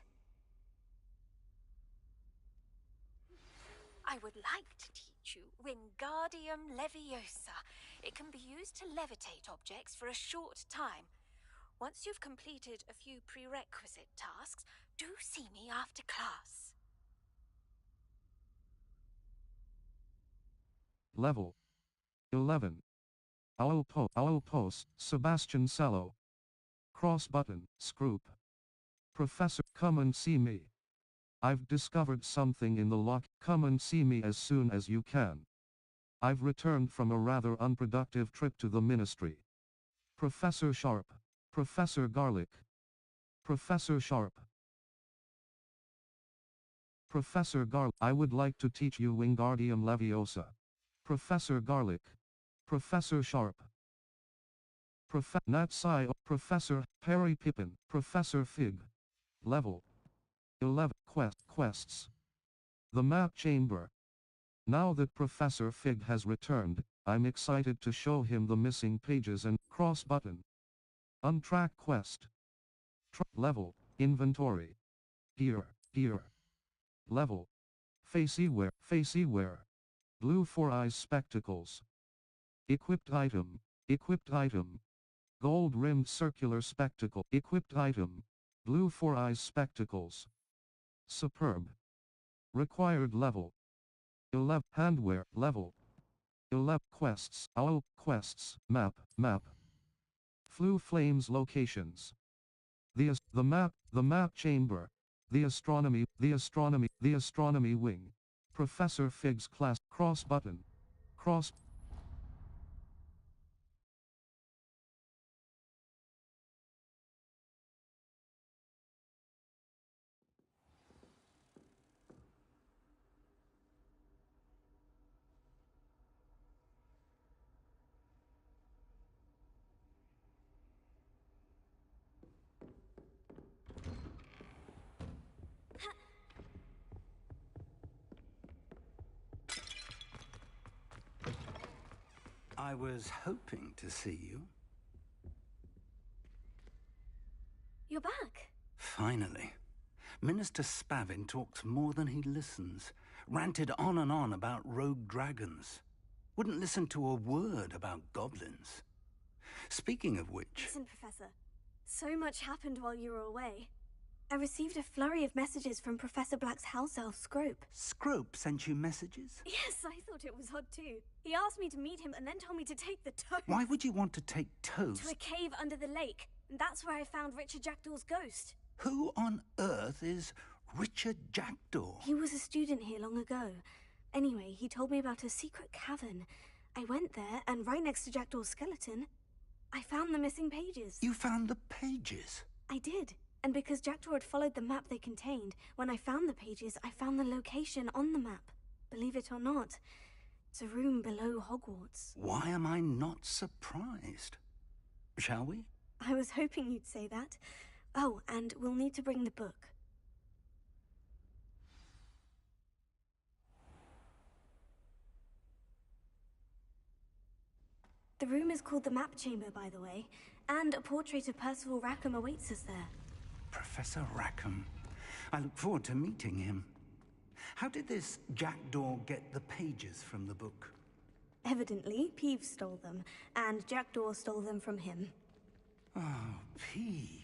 I would like to teach you Wingardium Leviosa. It can be used to levitate objects for a short time. Once you've completed a few prerequisite tasks, do see me after class. Level 11. Owl Post, Sebastian Cello. Cross button, Scroop. Professor, come and see me. I've discovered something in the lock. Come and see me as soon as you can. I've returned from a rather unproductive trip to the Ministry. Professor Sharp. Professor Garlic. Professor Sharp. Professor Garlic. I would like to teach you Wingardium Leviosa. Professor Garlic. Professor Sharp. Nat Psi. Professor Harry Pippin. Professor Fig. Level 11. Quests. The Map Chamber. Now that Professor Fig has returned, I'm excited to show him the missing pages and cross button. Untrack quest. Level. Inventory. Gear. Level. Faceware. Blue 4 eyes spectacles. Equipped item. Gold-rimmed circular spectacle. Equipped item. Blue 4 eyes spectacles. Superb. Required level 11. Handwear. Level 11. Quests. Owl quests. Map. Flu Flames locations. The map chamber. The astronomy wing. Professor Fig's class. Cross button. Cross. I was hoping to see you. You're back. Finally. Minister Spavin talks more than he listens. Ranted on and on about rogue dragons. Wouldn't listen to a word about goblins. Speaking of which... Listen, Professor. So much happened while you were away. I received a flurry of messages from Professor Black's house elf, Scrope. Scrope sent you messages? Yes, I thought it was odd too. He asked me to meet him and then told me to take the toad. Why would you want to take toads? To a cave under the lake. And that's where I found Richard Jackdaw's ghost. Who on earth is Richard Jackdaw? He was a student here long ago. Anyway, he told me about a secret cavern. I went there, and right next to Jackdaw's skeleton, I found the missing pages. You found the pages? I did. And because Jackdaw had followed the map they contained, when I found the pages, I found the location on the map. Believe it or not, it's a room below Hogwarts. Why am I not surprised? Shall we? I was hoping you'd say that. Oh, and we'll need to bring the book. The room is called the Map Chamber, by the way, and a portrait of Percival Rackham awaits us there. Professor Rackham. I look forward to meeting him. How did this Jackdaw get the pages from the book? Evidently, Peeves stole them, and Jackdaw stole them from him. Oh, Peeves.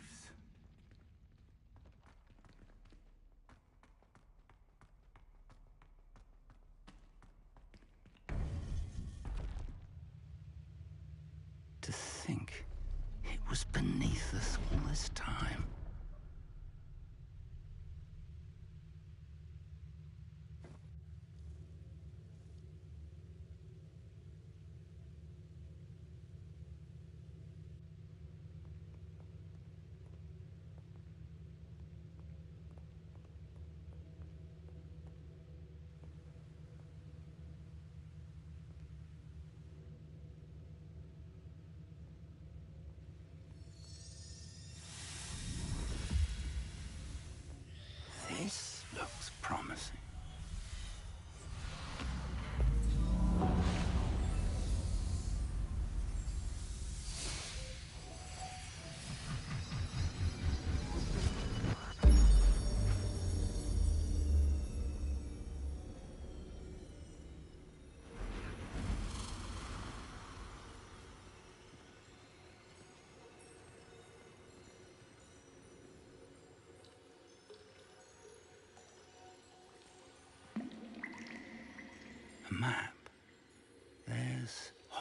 To think it was beneath us all this time.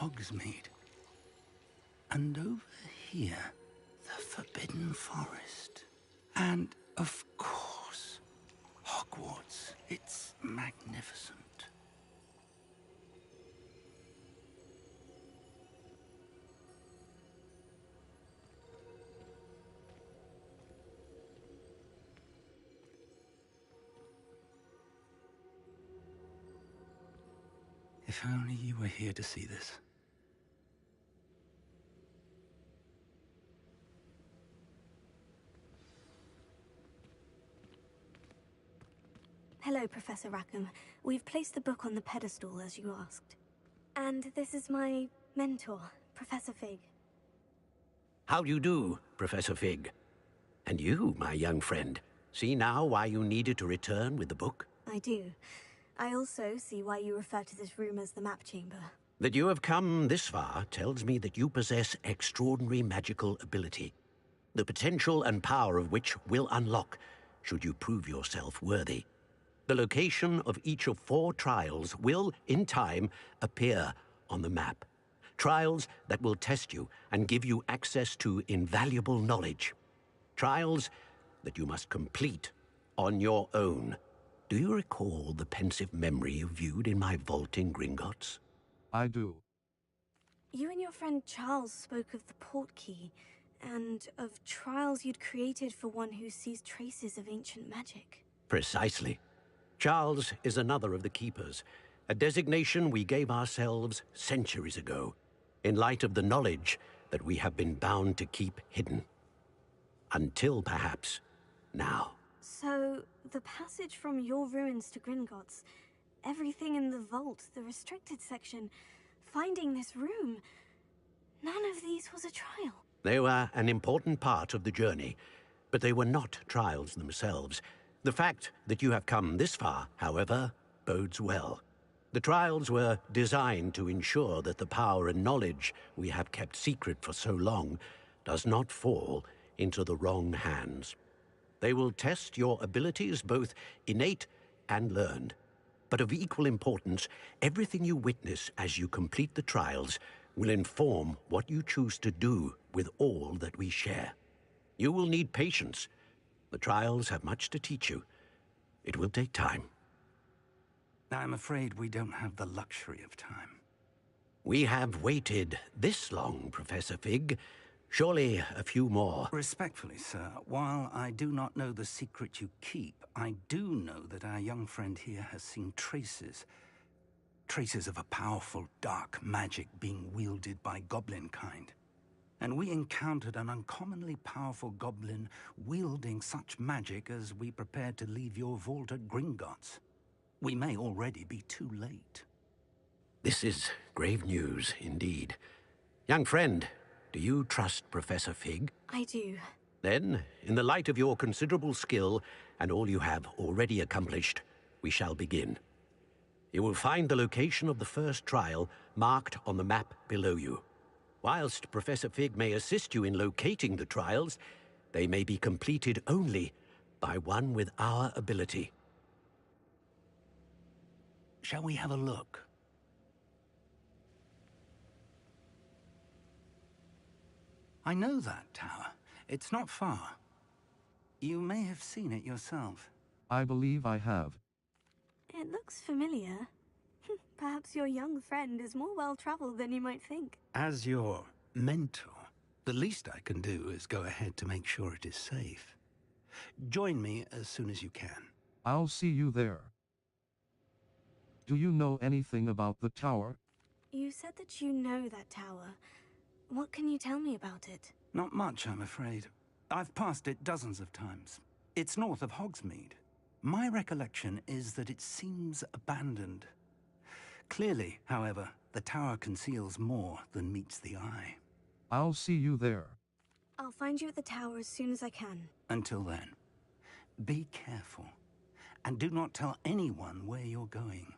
Hogsmeade. And over here, the Forbidden Forest. And, of course, Hogwarts. It's magnificent. If only you were here to see this. Hello, Professor Rackham. We've placed the book on the pedestal as you asked. And this is my mentor, Professor Fig. How do you do, Professor Fig? And you, my young friend, see now why you needed to return with the book? I do. I also see why you refer to this room as the map chamber. That you have come this far tells me that you possess extraordinary magical ability, the potential and power of which will unlock should you prove yourself worthy. The location of each of 4 trials will, in time, appear on the map. Trials that will test you and give you access to invaluable knowledge. Trials that you must complete on your own. Do you recall the pensive memory you viewed in my vault in Gringotts? I do. You and your friend Charles spoke of the Portkey, and of trials you'd created for one who sees traces of ancient magic. Precisely. Charles is another of the Keepers, a designation we gave ourselves centuries ago, in light of the knowledge that we have been bound to keep hidden. Until, perhaps, now. So, the passage from your ruins to Gringotts, everything in the vault, the restricted section, finding this room, none of these was a trial. They were an important part of the journey, but they were not trials themselves. The fact that you have come this far, however, bodes well. The trials were designed to ensure that the power and knowledge we have kept secret for so long does not fall into the wrong hands. They will test your abilities, both innate and learned. But of equal importance, everything you witness as you complete the trials will inform what you choose to do with all that we share. You will need patience. The trials have much to teach you. It will take time. I'm afraid we don't have the luxury of time. We have waited this long, Professor Fig. Surely a few more. Respectfully, sir, while I do not know the secret you keep, I do know that our young friend here has seen traces. Traces of a powerful dark magic being wielded by goblin kind. And we encountered an uncommonly powerful goblin wielding such magic as we prepared to leave your vault at Gringotts. We may already be too late. This is grave news, indeed. Young friend, do you trust Professor Fig? I do. Then, in the light of your considerable skill and all you have already accomplished, we shall begin. You will find the location of the first trial marked on the map below you. Whilst Professor Fig may assist you in locating the trials, they may be completed only by one with our ability. Shall we have a look? I know that tower. It's not far. You may have seen it yourself. I believe I have. It looks familiar. Perhaps your young friend is more well-traveled than you might think. As your mentor, the least I can do is go ahead to make sure it is safe. Join me as soon as you can. I'll see you there. Do you know anything about the tower? You said that you know that tower. What can you tell me about it? Not much, I'm afraid. I've passed it dozens of times. It's north of Hogsmeade. My recollection is that it seems abandoned. Clearly, however, the tower conceals more than meets the eye. I'll see you there. I'll find you at the tower as soon as I can. Until then, be careful, and do not tell anyone where you're going.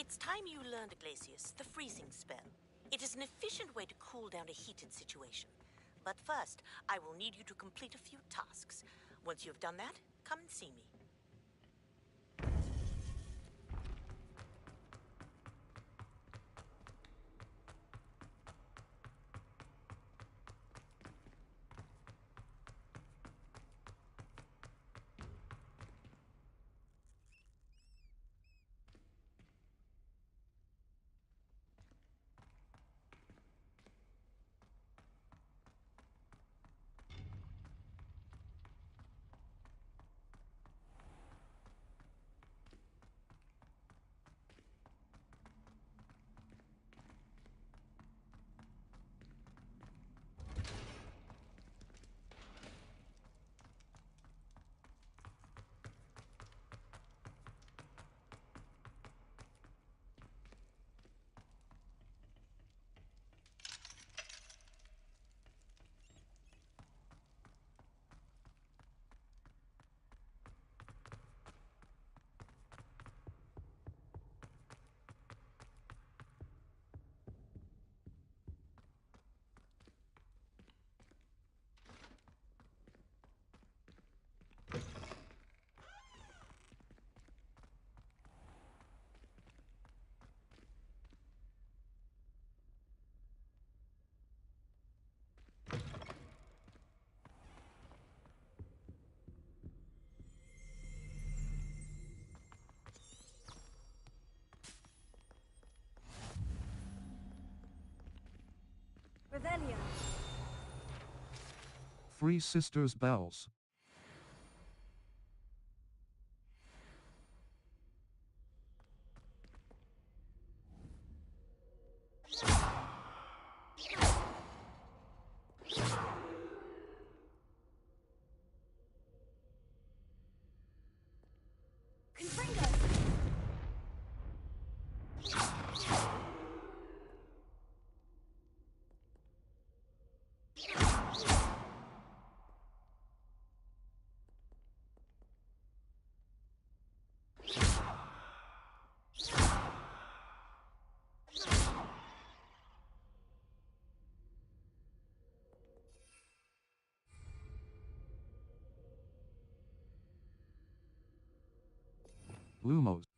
It's time you learned, Glacius, the freezing spell. It is an efficient way to cool down a heated situation. But first, I will need you to complete a few tasks. Once you have done that, come and see me. Revelio. Three Sisters Bells. Lumos.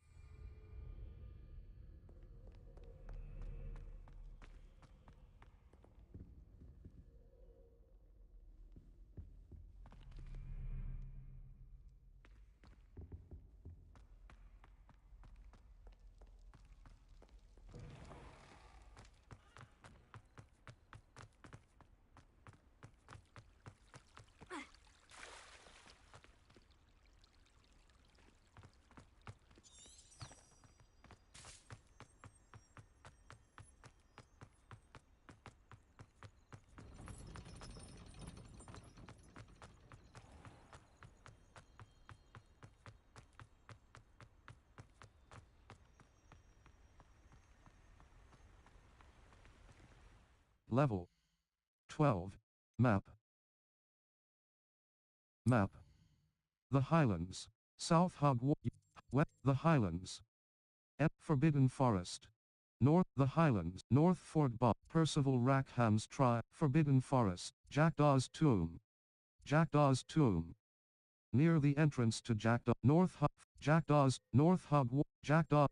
Level 12. Map. Map. The Highlands. South Hogwarts. West. The Highlands. Forbidden Forest. North. The Highlands. North Fort Bob. Percival Rackham's Tribe. Forbidden Forest. Jackdaw's Tomb. Jackdaw's Tomb. Near the entrance to Jackdaw. North Hog. Jackdaw's. North Hogwarts. Jackdaw.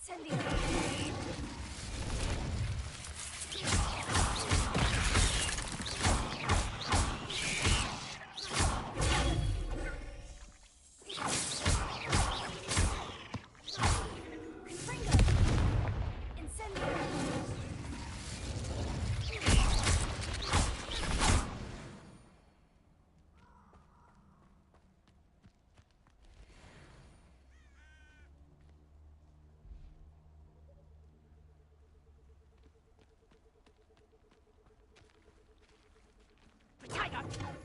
Incendio!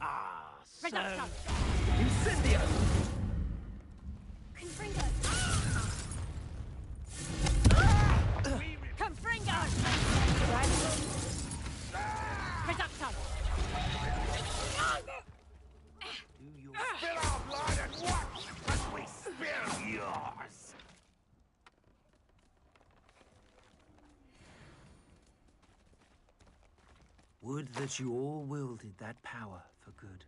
Ah, so... Reducto! Incendio! Confringo! Confringo! Reducto! Do you spill our blood and watch as we spill yours? Would that you all wielded that power for good.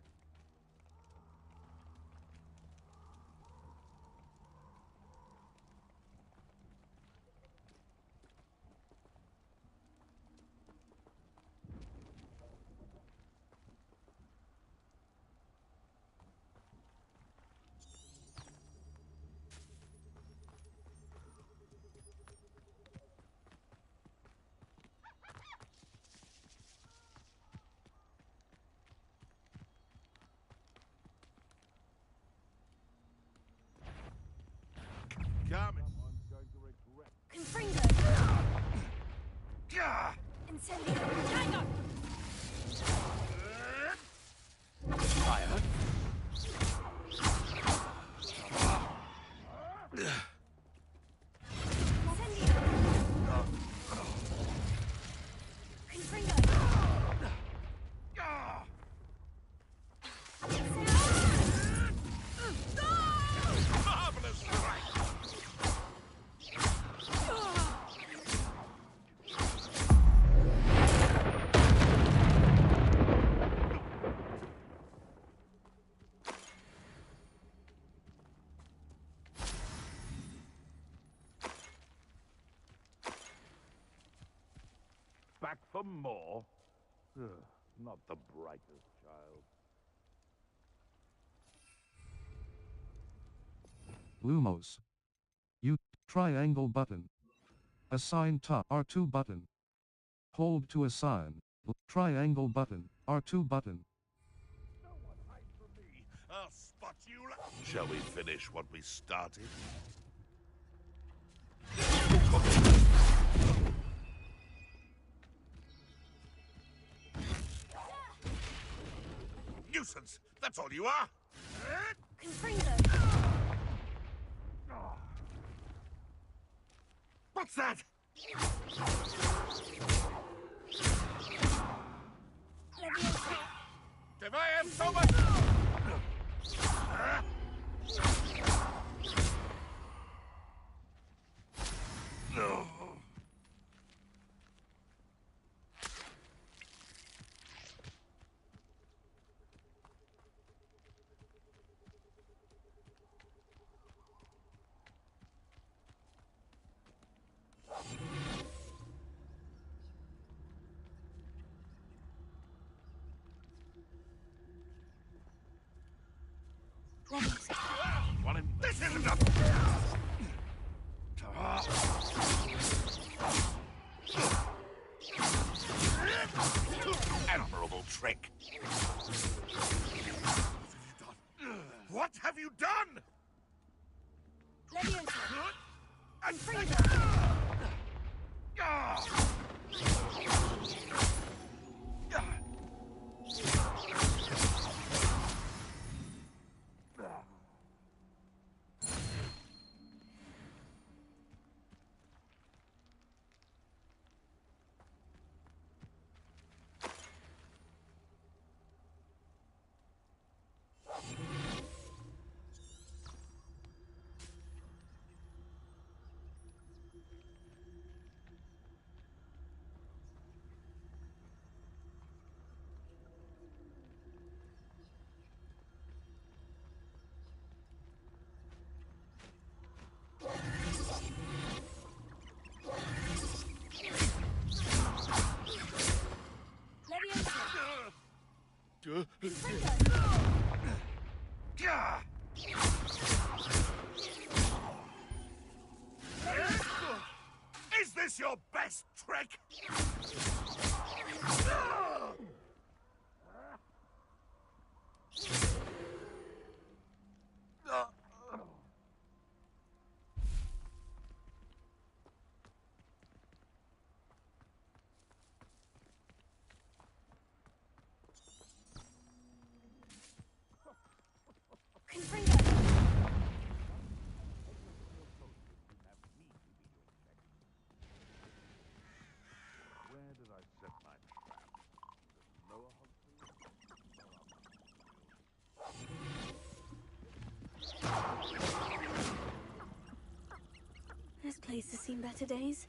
Confringo! Incendio! Tiger! Fire. Back for more? Ugh, not the brightest child. Lumos. Triangle button. Assign to R2 button. Hold to assign. Triangle button. R2 button. No one hide from me. I'll spot you. Shall we finish what we started? Nuisance! That's all you are! Confringo! What's that? If I have so much... No. This isn't a... Admirable trick. What have you done? Is this your best trick? Where did I set my trap? Lower This place has seen better days.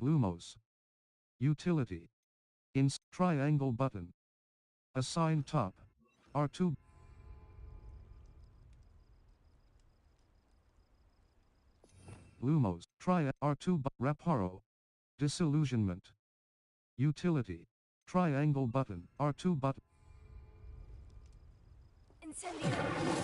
Lumos. Utility. Triangle button. Assign top. R2. Lumos. R2. Reparo. Disillusionment. Utility. Triangle button. R2 button. Incendio.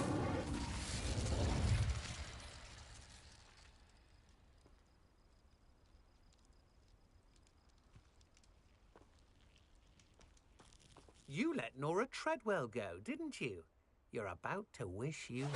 You let Nora Treadwell go, didn't you? You're about to wish you...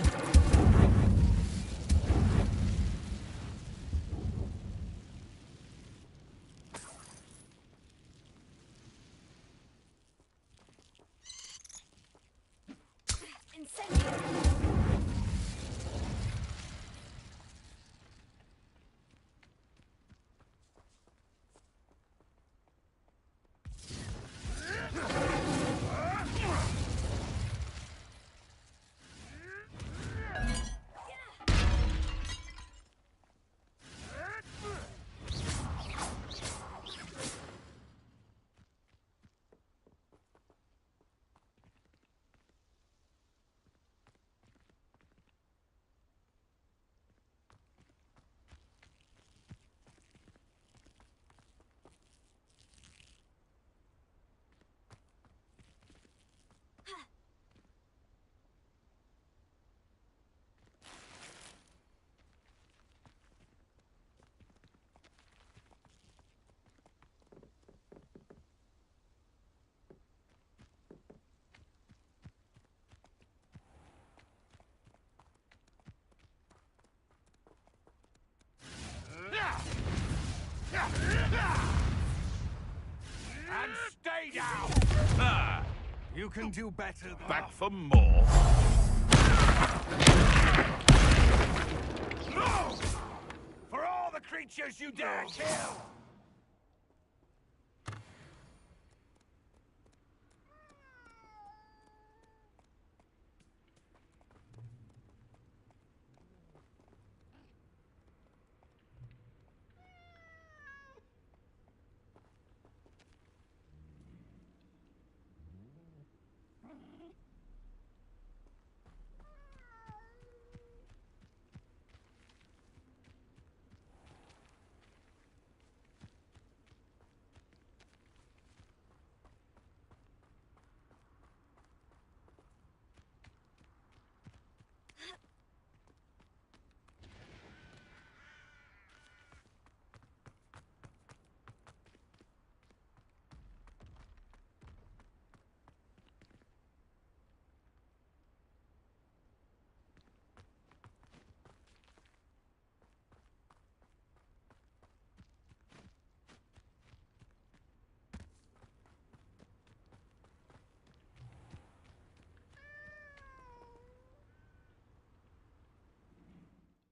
You can do better than... Back for more? No! For all the creatures you dare kill!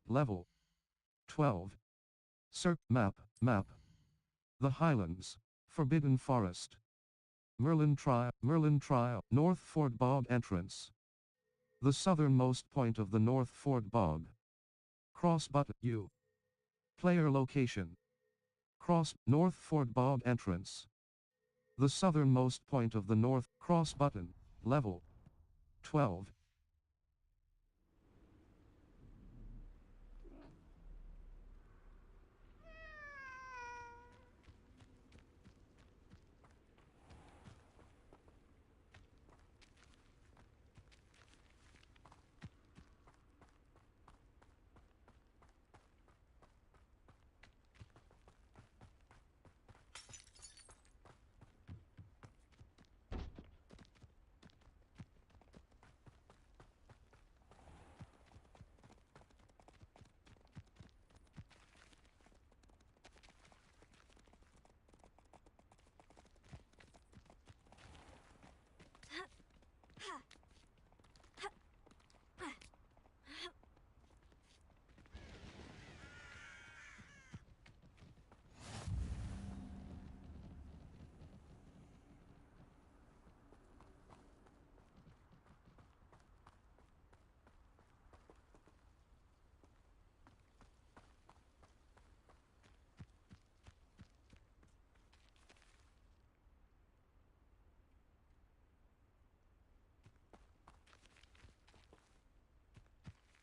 Level 12. Map. The Highlands. Forbidden Forest. Merlin Trial. North Ford Bog entrance. The southernmost point of the North Ford Bog. Cross button U. Player location. North Ford Bog entrance. The southernmost point of the North Cross button. Level 12.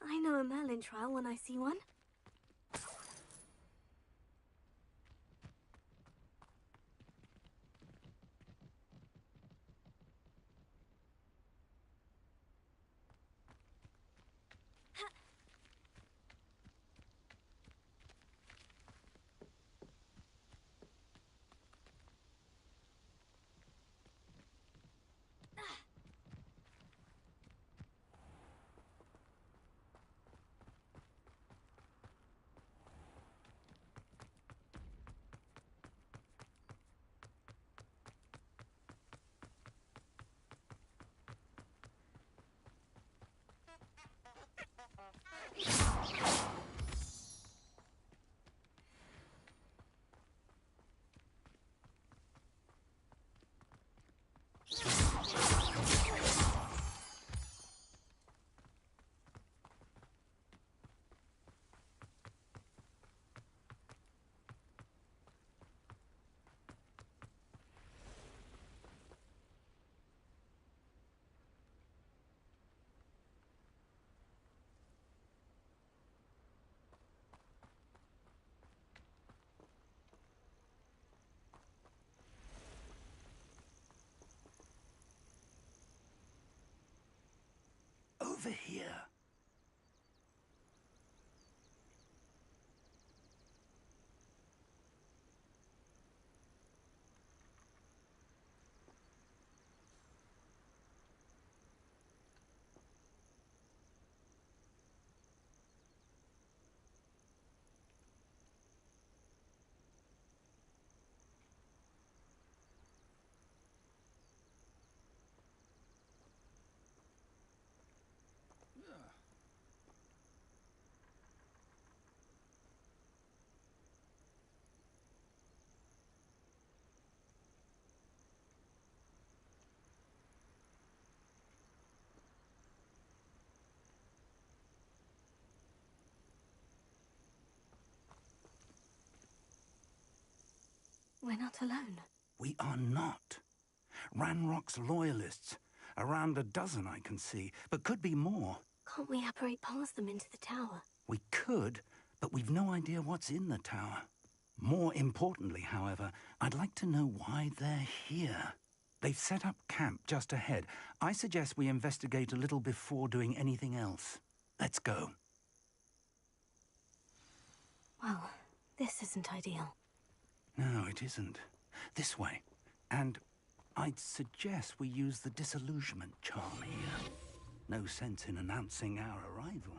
I know a Merlin trial when I see one. Over here. we're not alone. We are not. Ranrock's loyalists. Around a dozen I can see, but could be more. Can't we apparate past them into the tower? We could, but we've no idea what's in the tower. More importantly, however, I'd like to know why they're here. They've set up camp just ahead. I suggest we investigate a little before doing anything else. Let's go. Well, this isn't ideal. No, it isn't. This way. And I'd suggest we use the disillusionment charm here. No sense in announcing our arrival.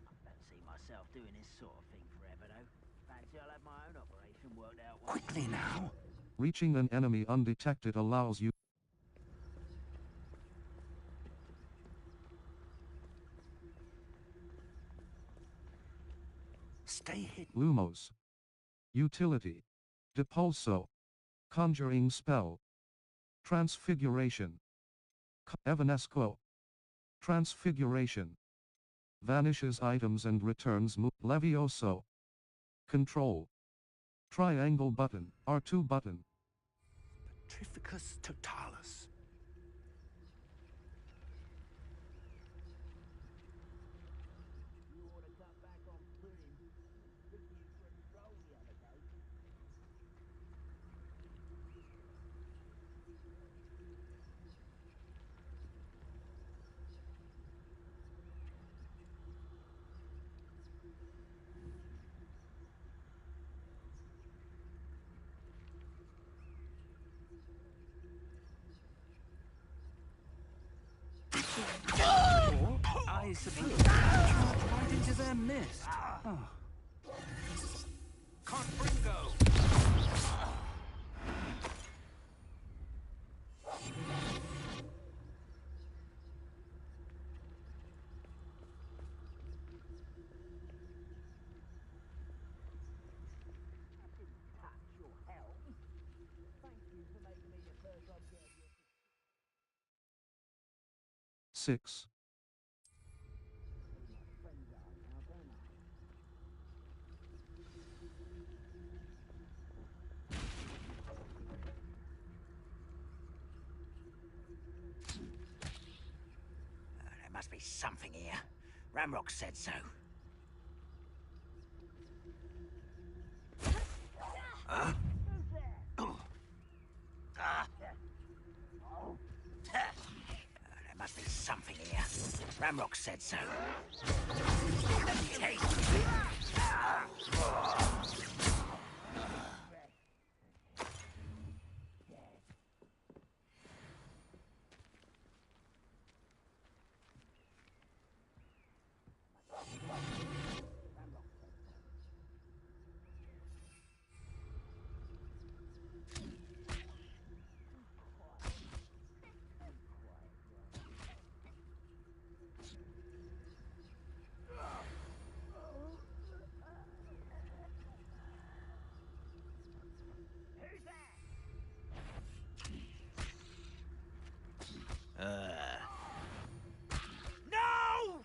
I don't see myself doing this sort of thing forever, though. Fancy I'll have my own operation worked out. Quickly now! Reaching an enemy undetected allows you Stay hidden. Lumos. Utility. Depulso. Conjuring spell. Transfiguration. Evanesco. Transfiguration. Vanishes items and returns Levioso. Control. Triangle button, R2 button. Petrificus totalis. I suppose right into their mist. Oh. Confringo! Six. There must be something here. Ranrock said so. Huh? There must be something here. Ranrock said so. Let me taste. No!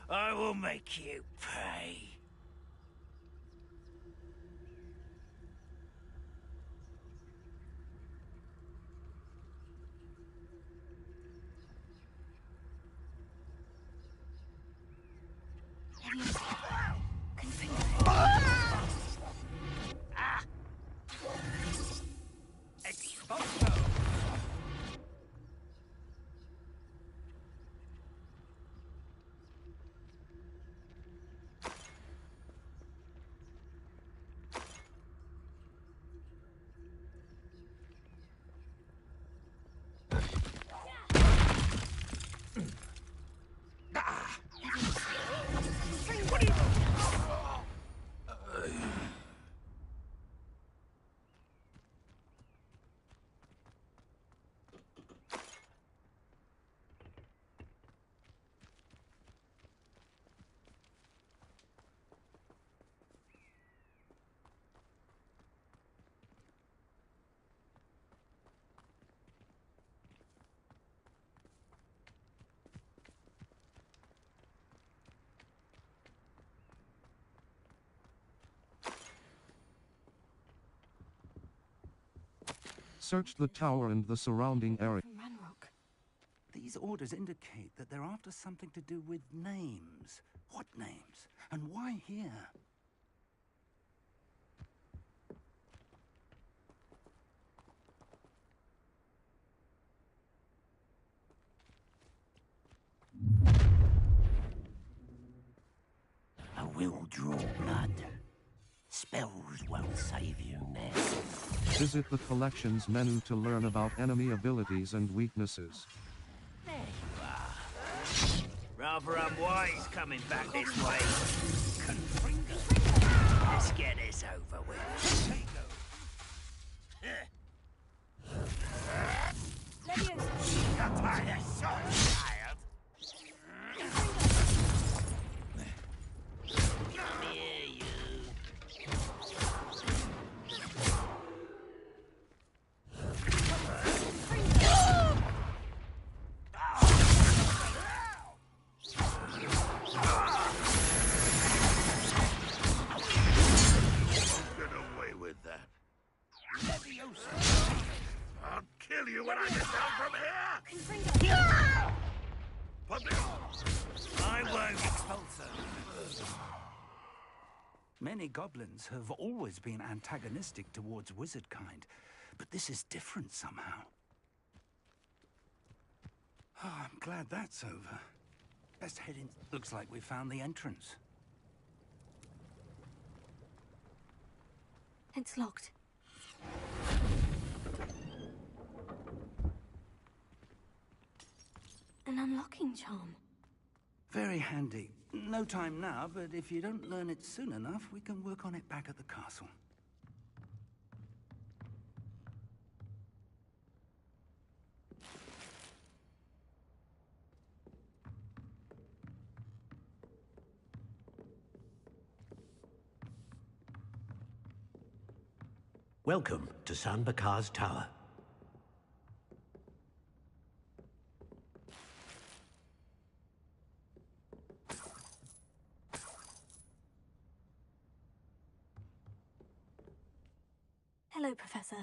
I will make you pay. Search the tower and the surrounding area. From Ranrock. These orders indicate that they're after something to do with names. What names? And why here? I will draw blood. Spells won't save you now. Visit the collections menu to learn about enemy abilities and weaknesses. There you are. Rather unwise coming back this way. Let's get this over with. You're tired, so tired. Come here, you. Get away with that. Leviosa! I'll kill you when I get down from here! I won't expulse Many goblins have always been antagonistic towards wizard kind, but this is different somehow. Oh, I'm glad that's over. Best head in. Looks like we found the entrance. It's locked. An unlocking charm. Very handy. No time now, but if you don't learn it soon enough, we can work on it back at the castle. Welcome to San Bakar's Tower. Hello, Professor.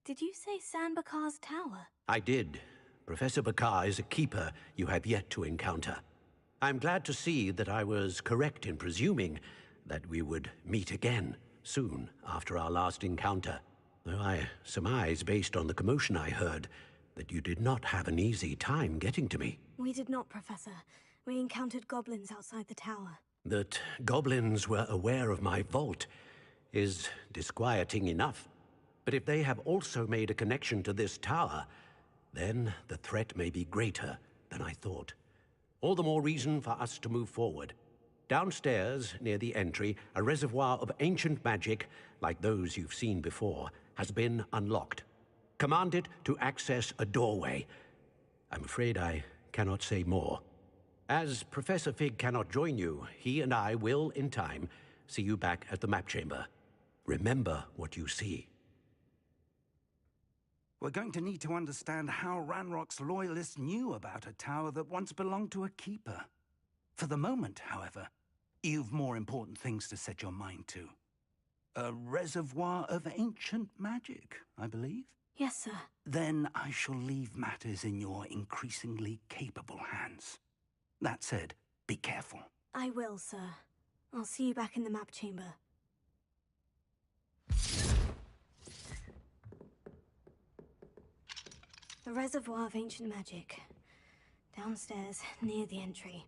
Did you say San Bakar's Tower? I did. Professor Bakar is a keeper you have yet to encounter. I'm glad to see that I was correct in presuming that we would meet again soon after our last encounter. Though I surmise, based on the commotion I heard, that you did not have an easy time getting to me. We did not, Professor. We encountered goblins outside the tower. That goblins were aware of my vault is disquieting enough. But if they have also made a connection to this tower, then the threat may be greater than I thought. All the more reason for us to move forward. Downstairs, near the entry, a reservoir of ancient magic, like those you've seen before, has been unlocked. Command it to access a doorway. I'm afraid I cannot say more. As Professor Fig cannot join you, he and I will, in time, see you back at the map chamber. Remember what you see. We're going to need to understand how Ranrock's loyalists knew about a tower that once belonged to a keeper. For the moment, however, you've more important things to set your mind to. A reservoir of ancient magic, I believe? Yes, sir. Then I shall leave matters in your increasingly capable hands. That said, be careful. I will, sir. I'll see you back in the map chamber. The reservoir of ancient magic. Downstairs, near the entry.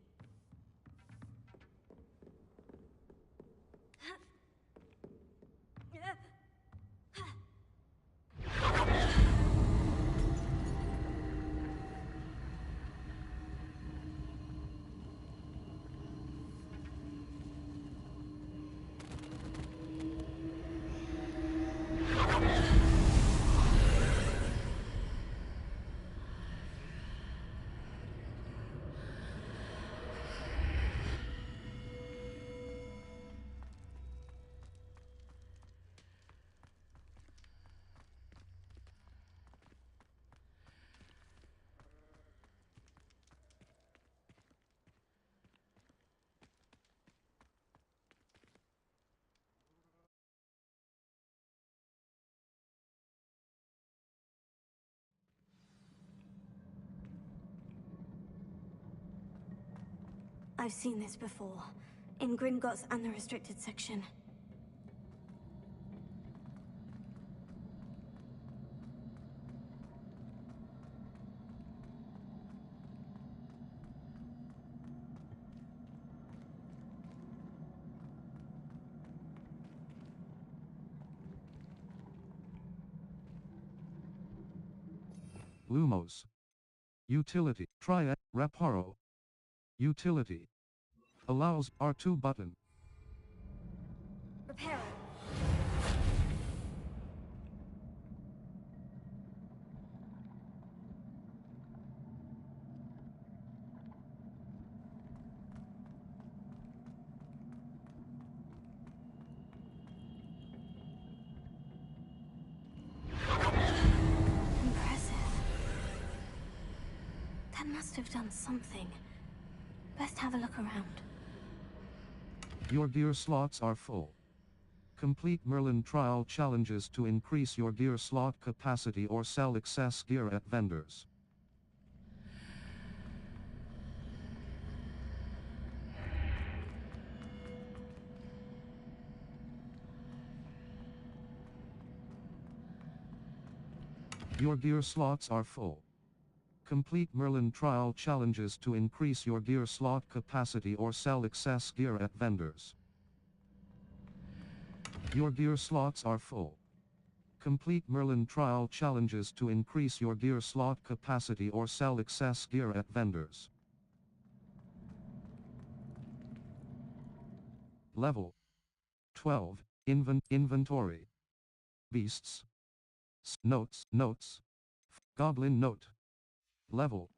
I've seen this before. In Gringotts and the restricted section. Lumos. Utility. Try Reparo. Utility. Allows R2 button. Reparo. That must have done something. Best have a look around. Your gear slots are full. Complete Merlin trial challenges to increase your gear slot capacity or sell excess gear at vendors. Your gear slots are full. Complete Merlin trial challenges to increase your gear slot capacity or sell excess gear at vendors. Your gear slots are full. Complete Merlin trial challenges to increase your gear slot capacity or sell excess gear at vendors. Level 12. Inventory. Beasts. Notes. Goblin note. Level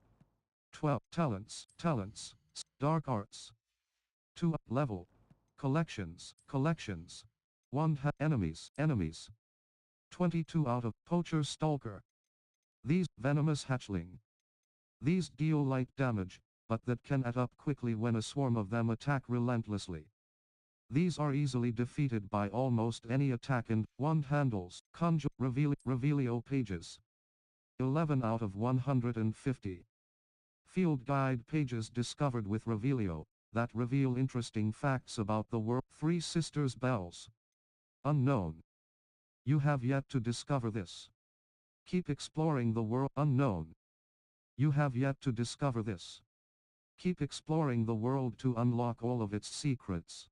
12. Talents. Dark arts. 2. Level. Collections. 1. Enemies. 22 out of Poacher Stalker. These venomous hatchling. These deal light damage, but that can add up quickly when a swarm of them attack relentlessly. These are easily defeated by almost any attack and 1 handles. Conjure. Revelio pages. 11 out of 150. Field guide pages discovered with Revelio, that reveal interesting facts about the world. 3 Sisters Bells. Unknown. You have yet to discover this. Keep exploring the world. Unknown. You have yet to discover this. Keep exploring the world to unlock all of its secrets.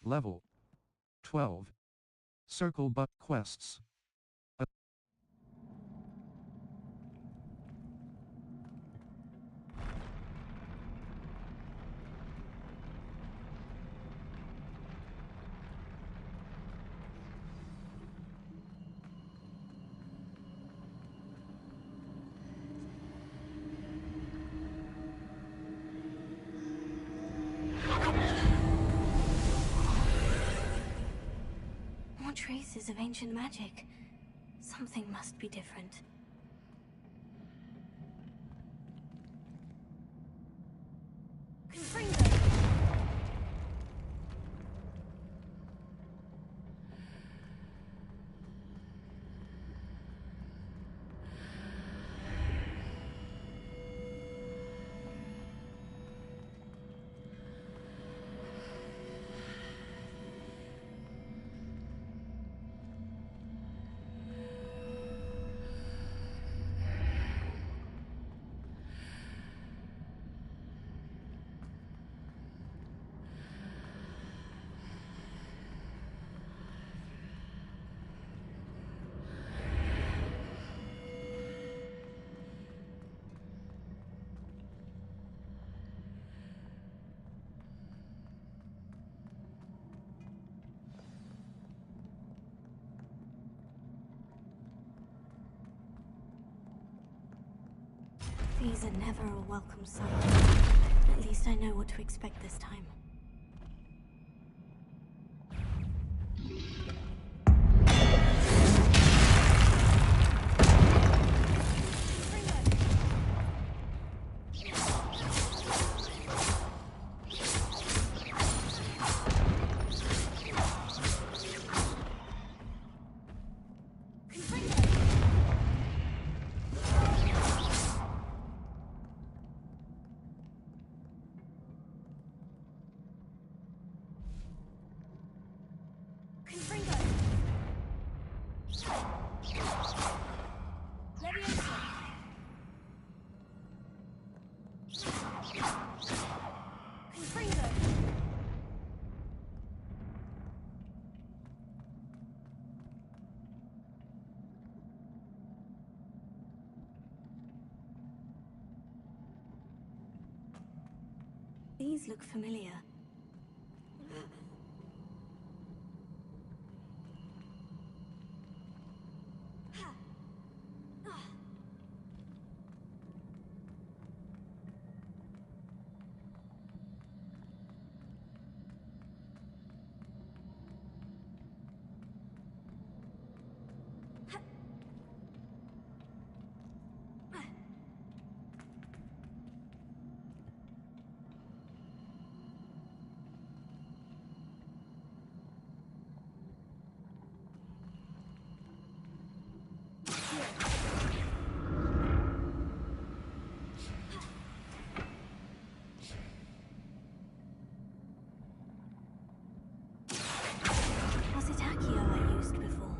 Level 12. Circle but quests. Traces of ancient magic. Something must be different. Confringo! These are never a welcome sight. At least I know what to expect this time. Confringo! These look familiar. Was it Accio I used before?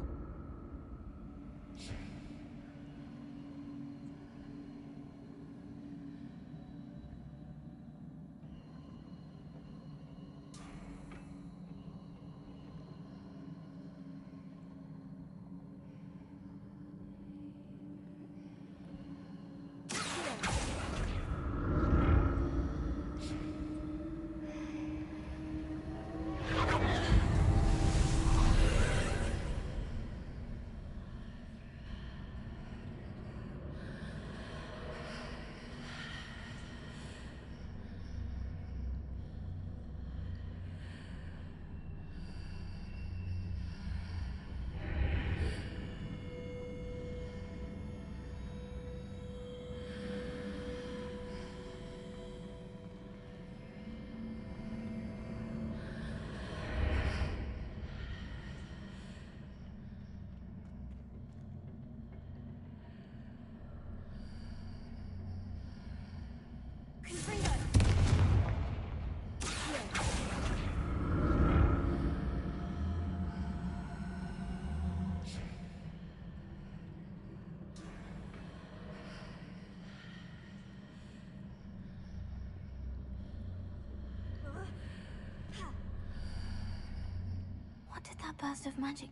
What did that burst of magic?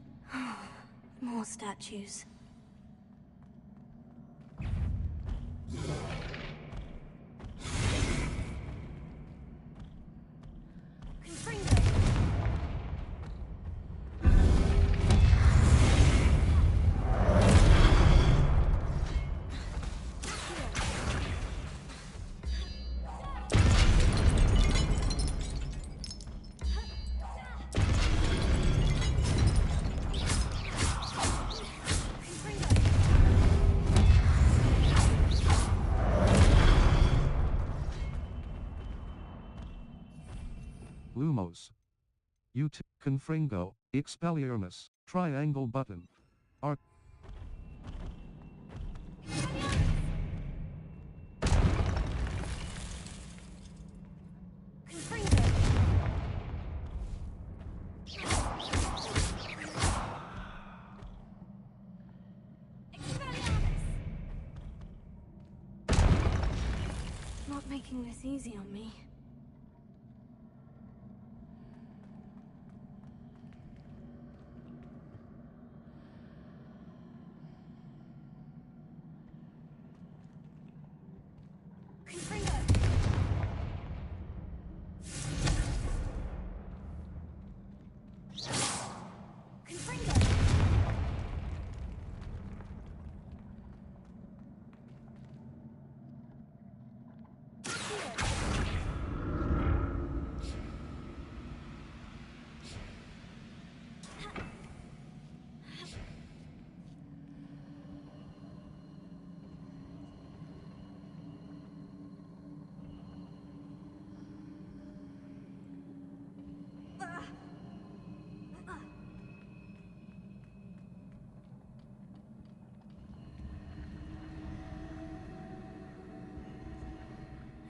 More statues. Lumos. Confringo, Expelliarmus, triangle button. Arc. Not making this easy on me.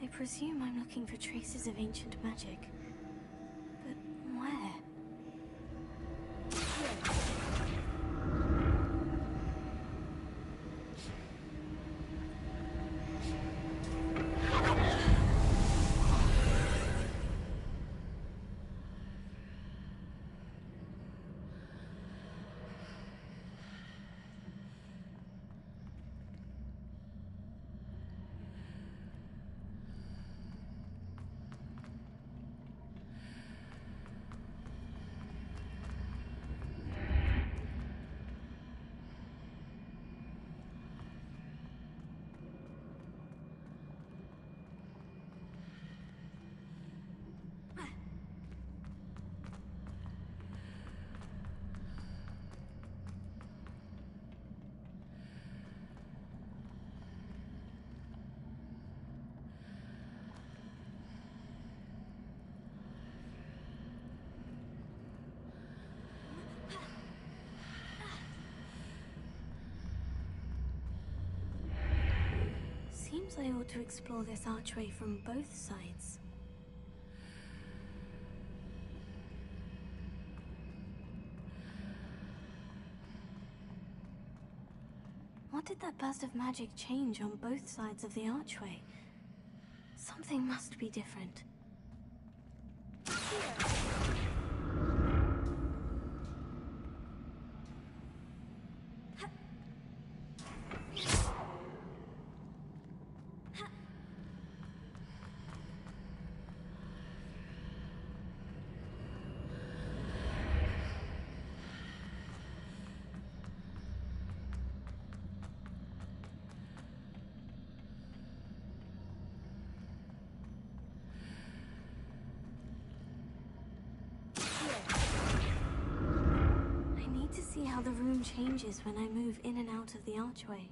I presume I'm looking for traces of ancient magic. But where? Seems I ought to explore this archway from both sides. What did that burst of magic change on both sides of the archway? Something must be different. See how the room changes when I move in and out of the archway.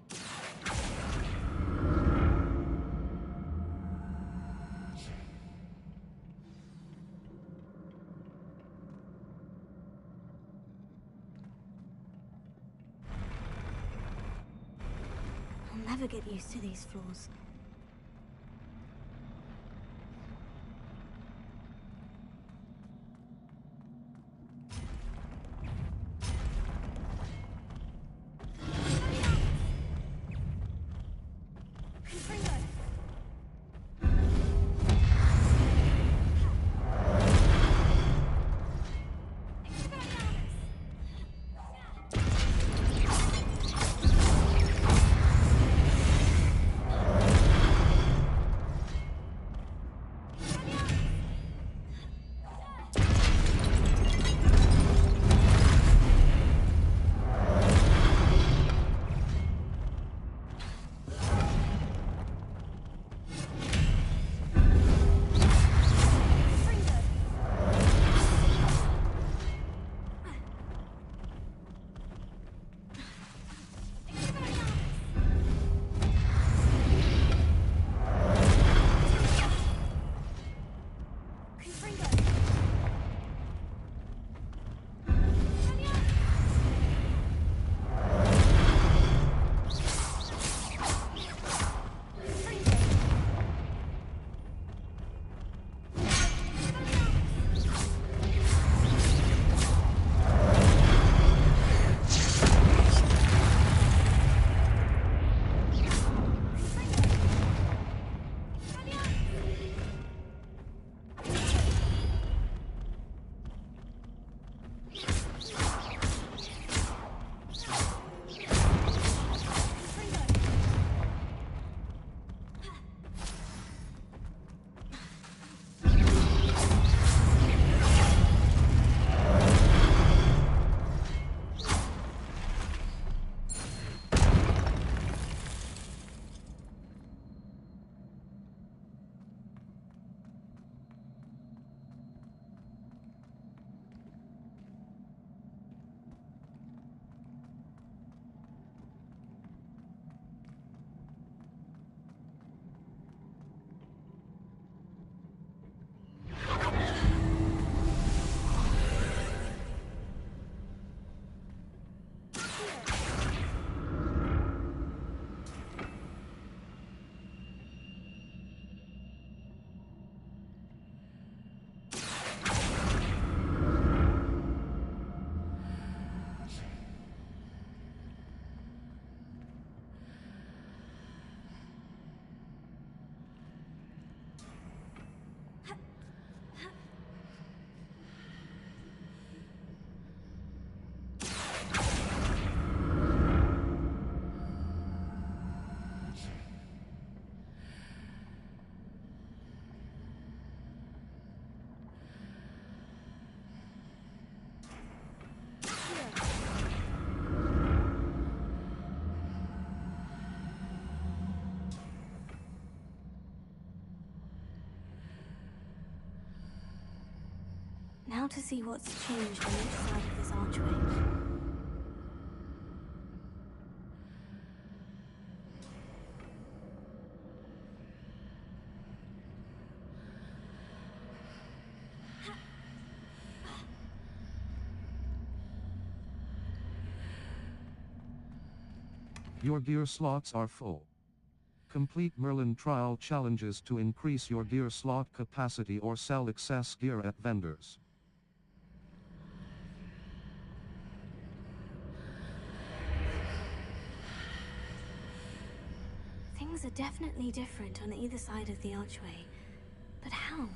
I'll never get used to these floors. Now to see what's changed on each side of this archway. Your gear slots are full. Complete Merlin trial challenges to increase your gear slot capacity or sell excess gear at vendors. Things are definitely different on either side of the archway. But how?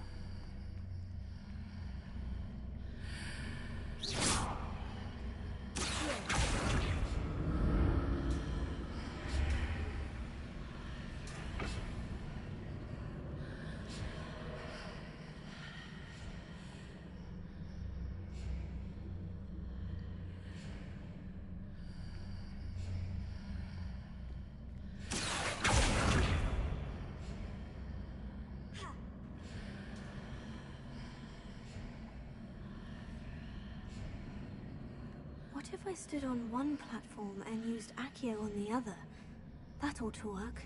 What if I stood on one platform and used Accio on the other? That ought to work.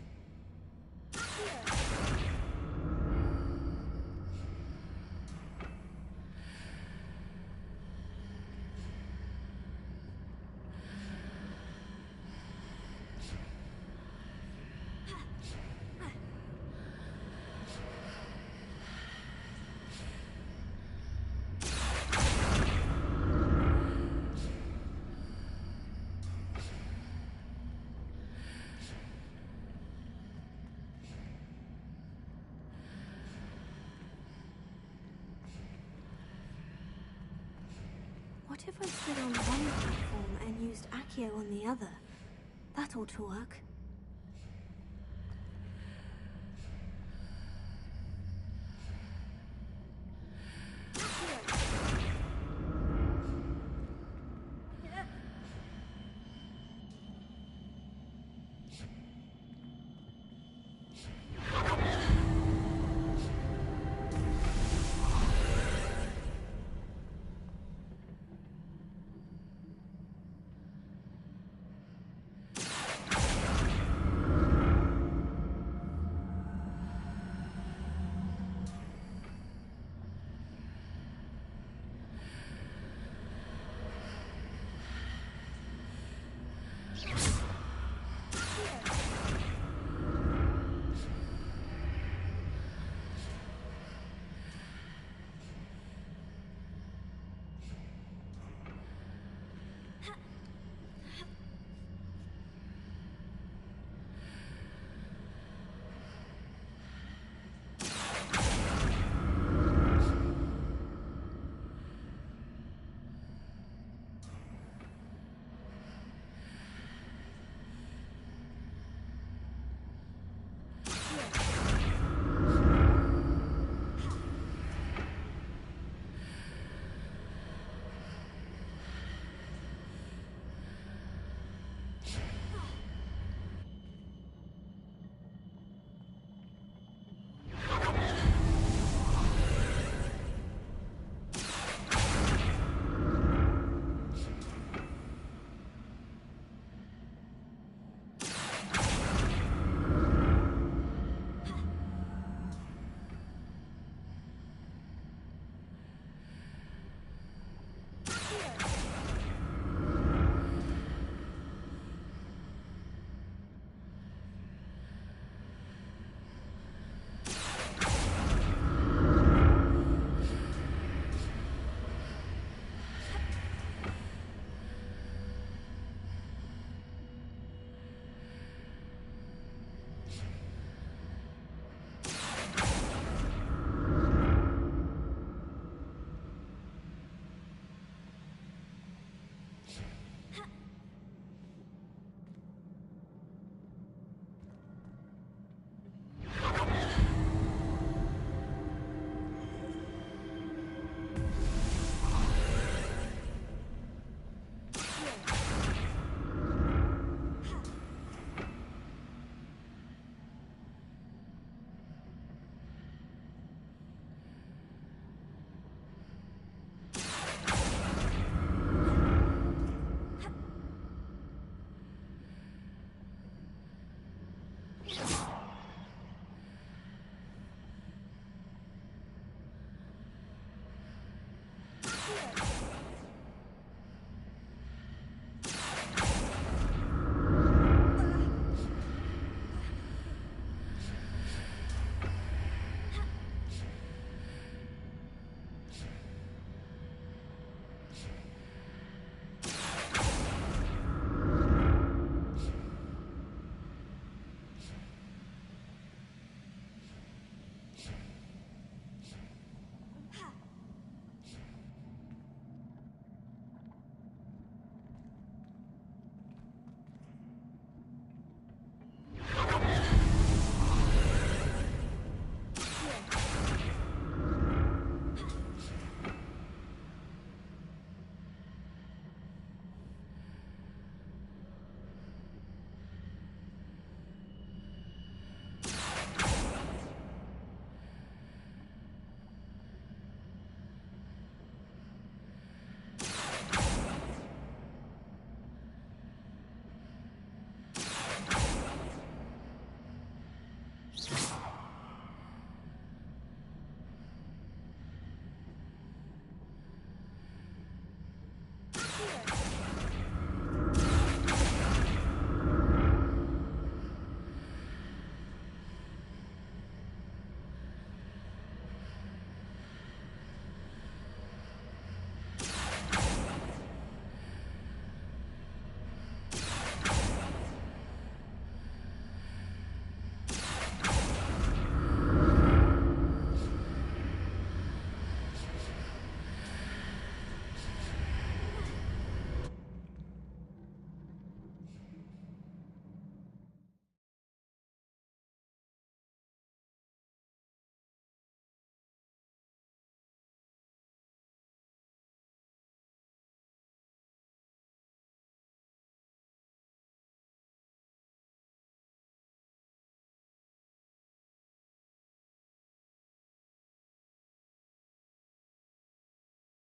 What if I stood on one platform and used Accio on the other? That ought to work.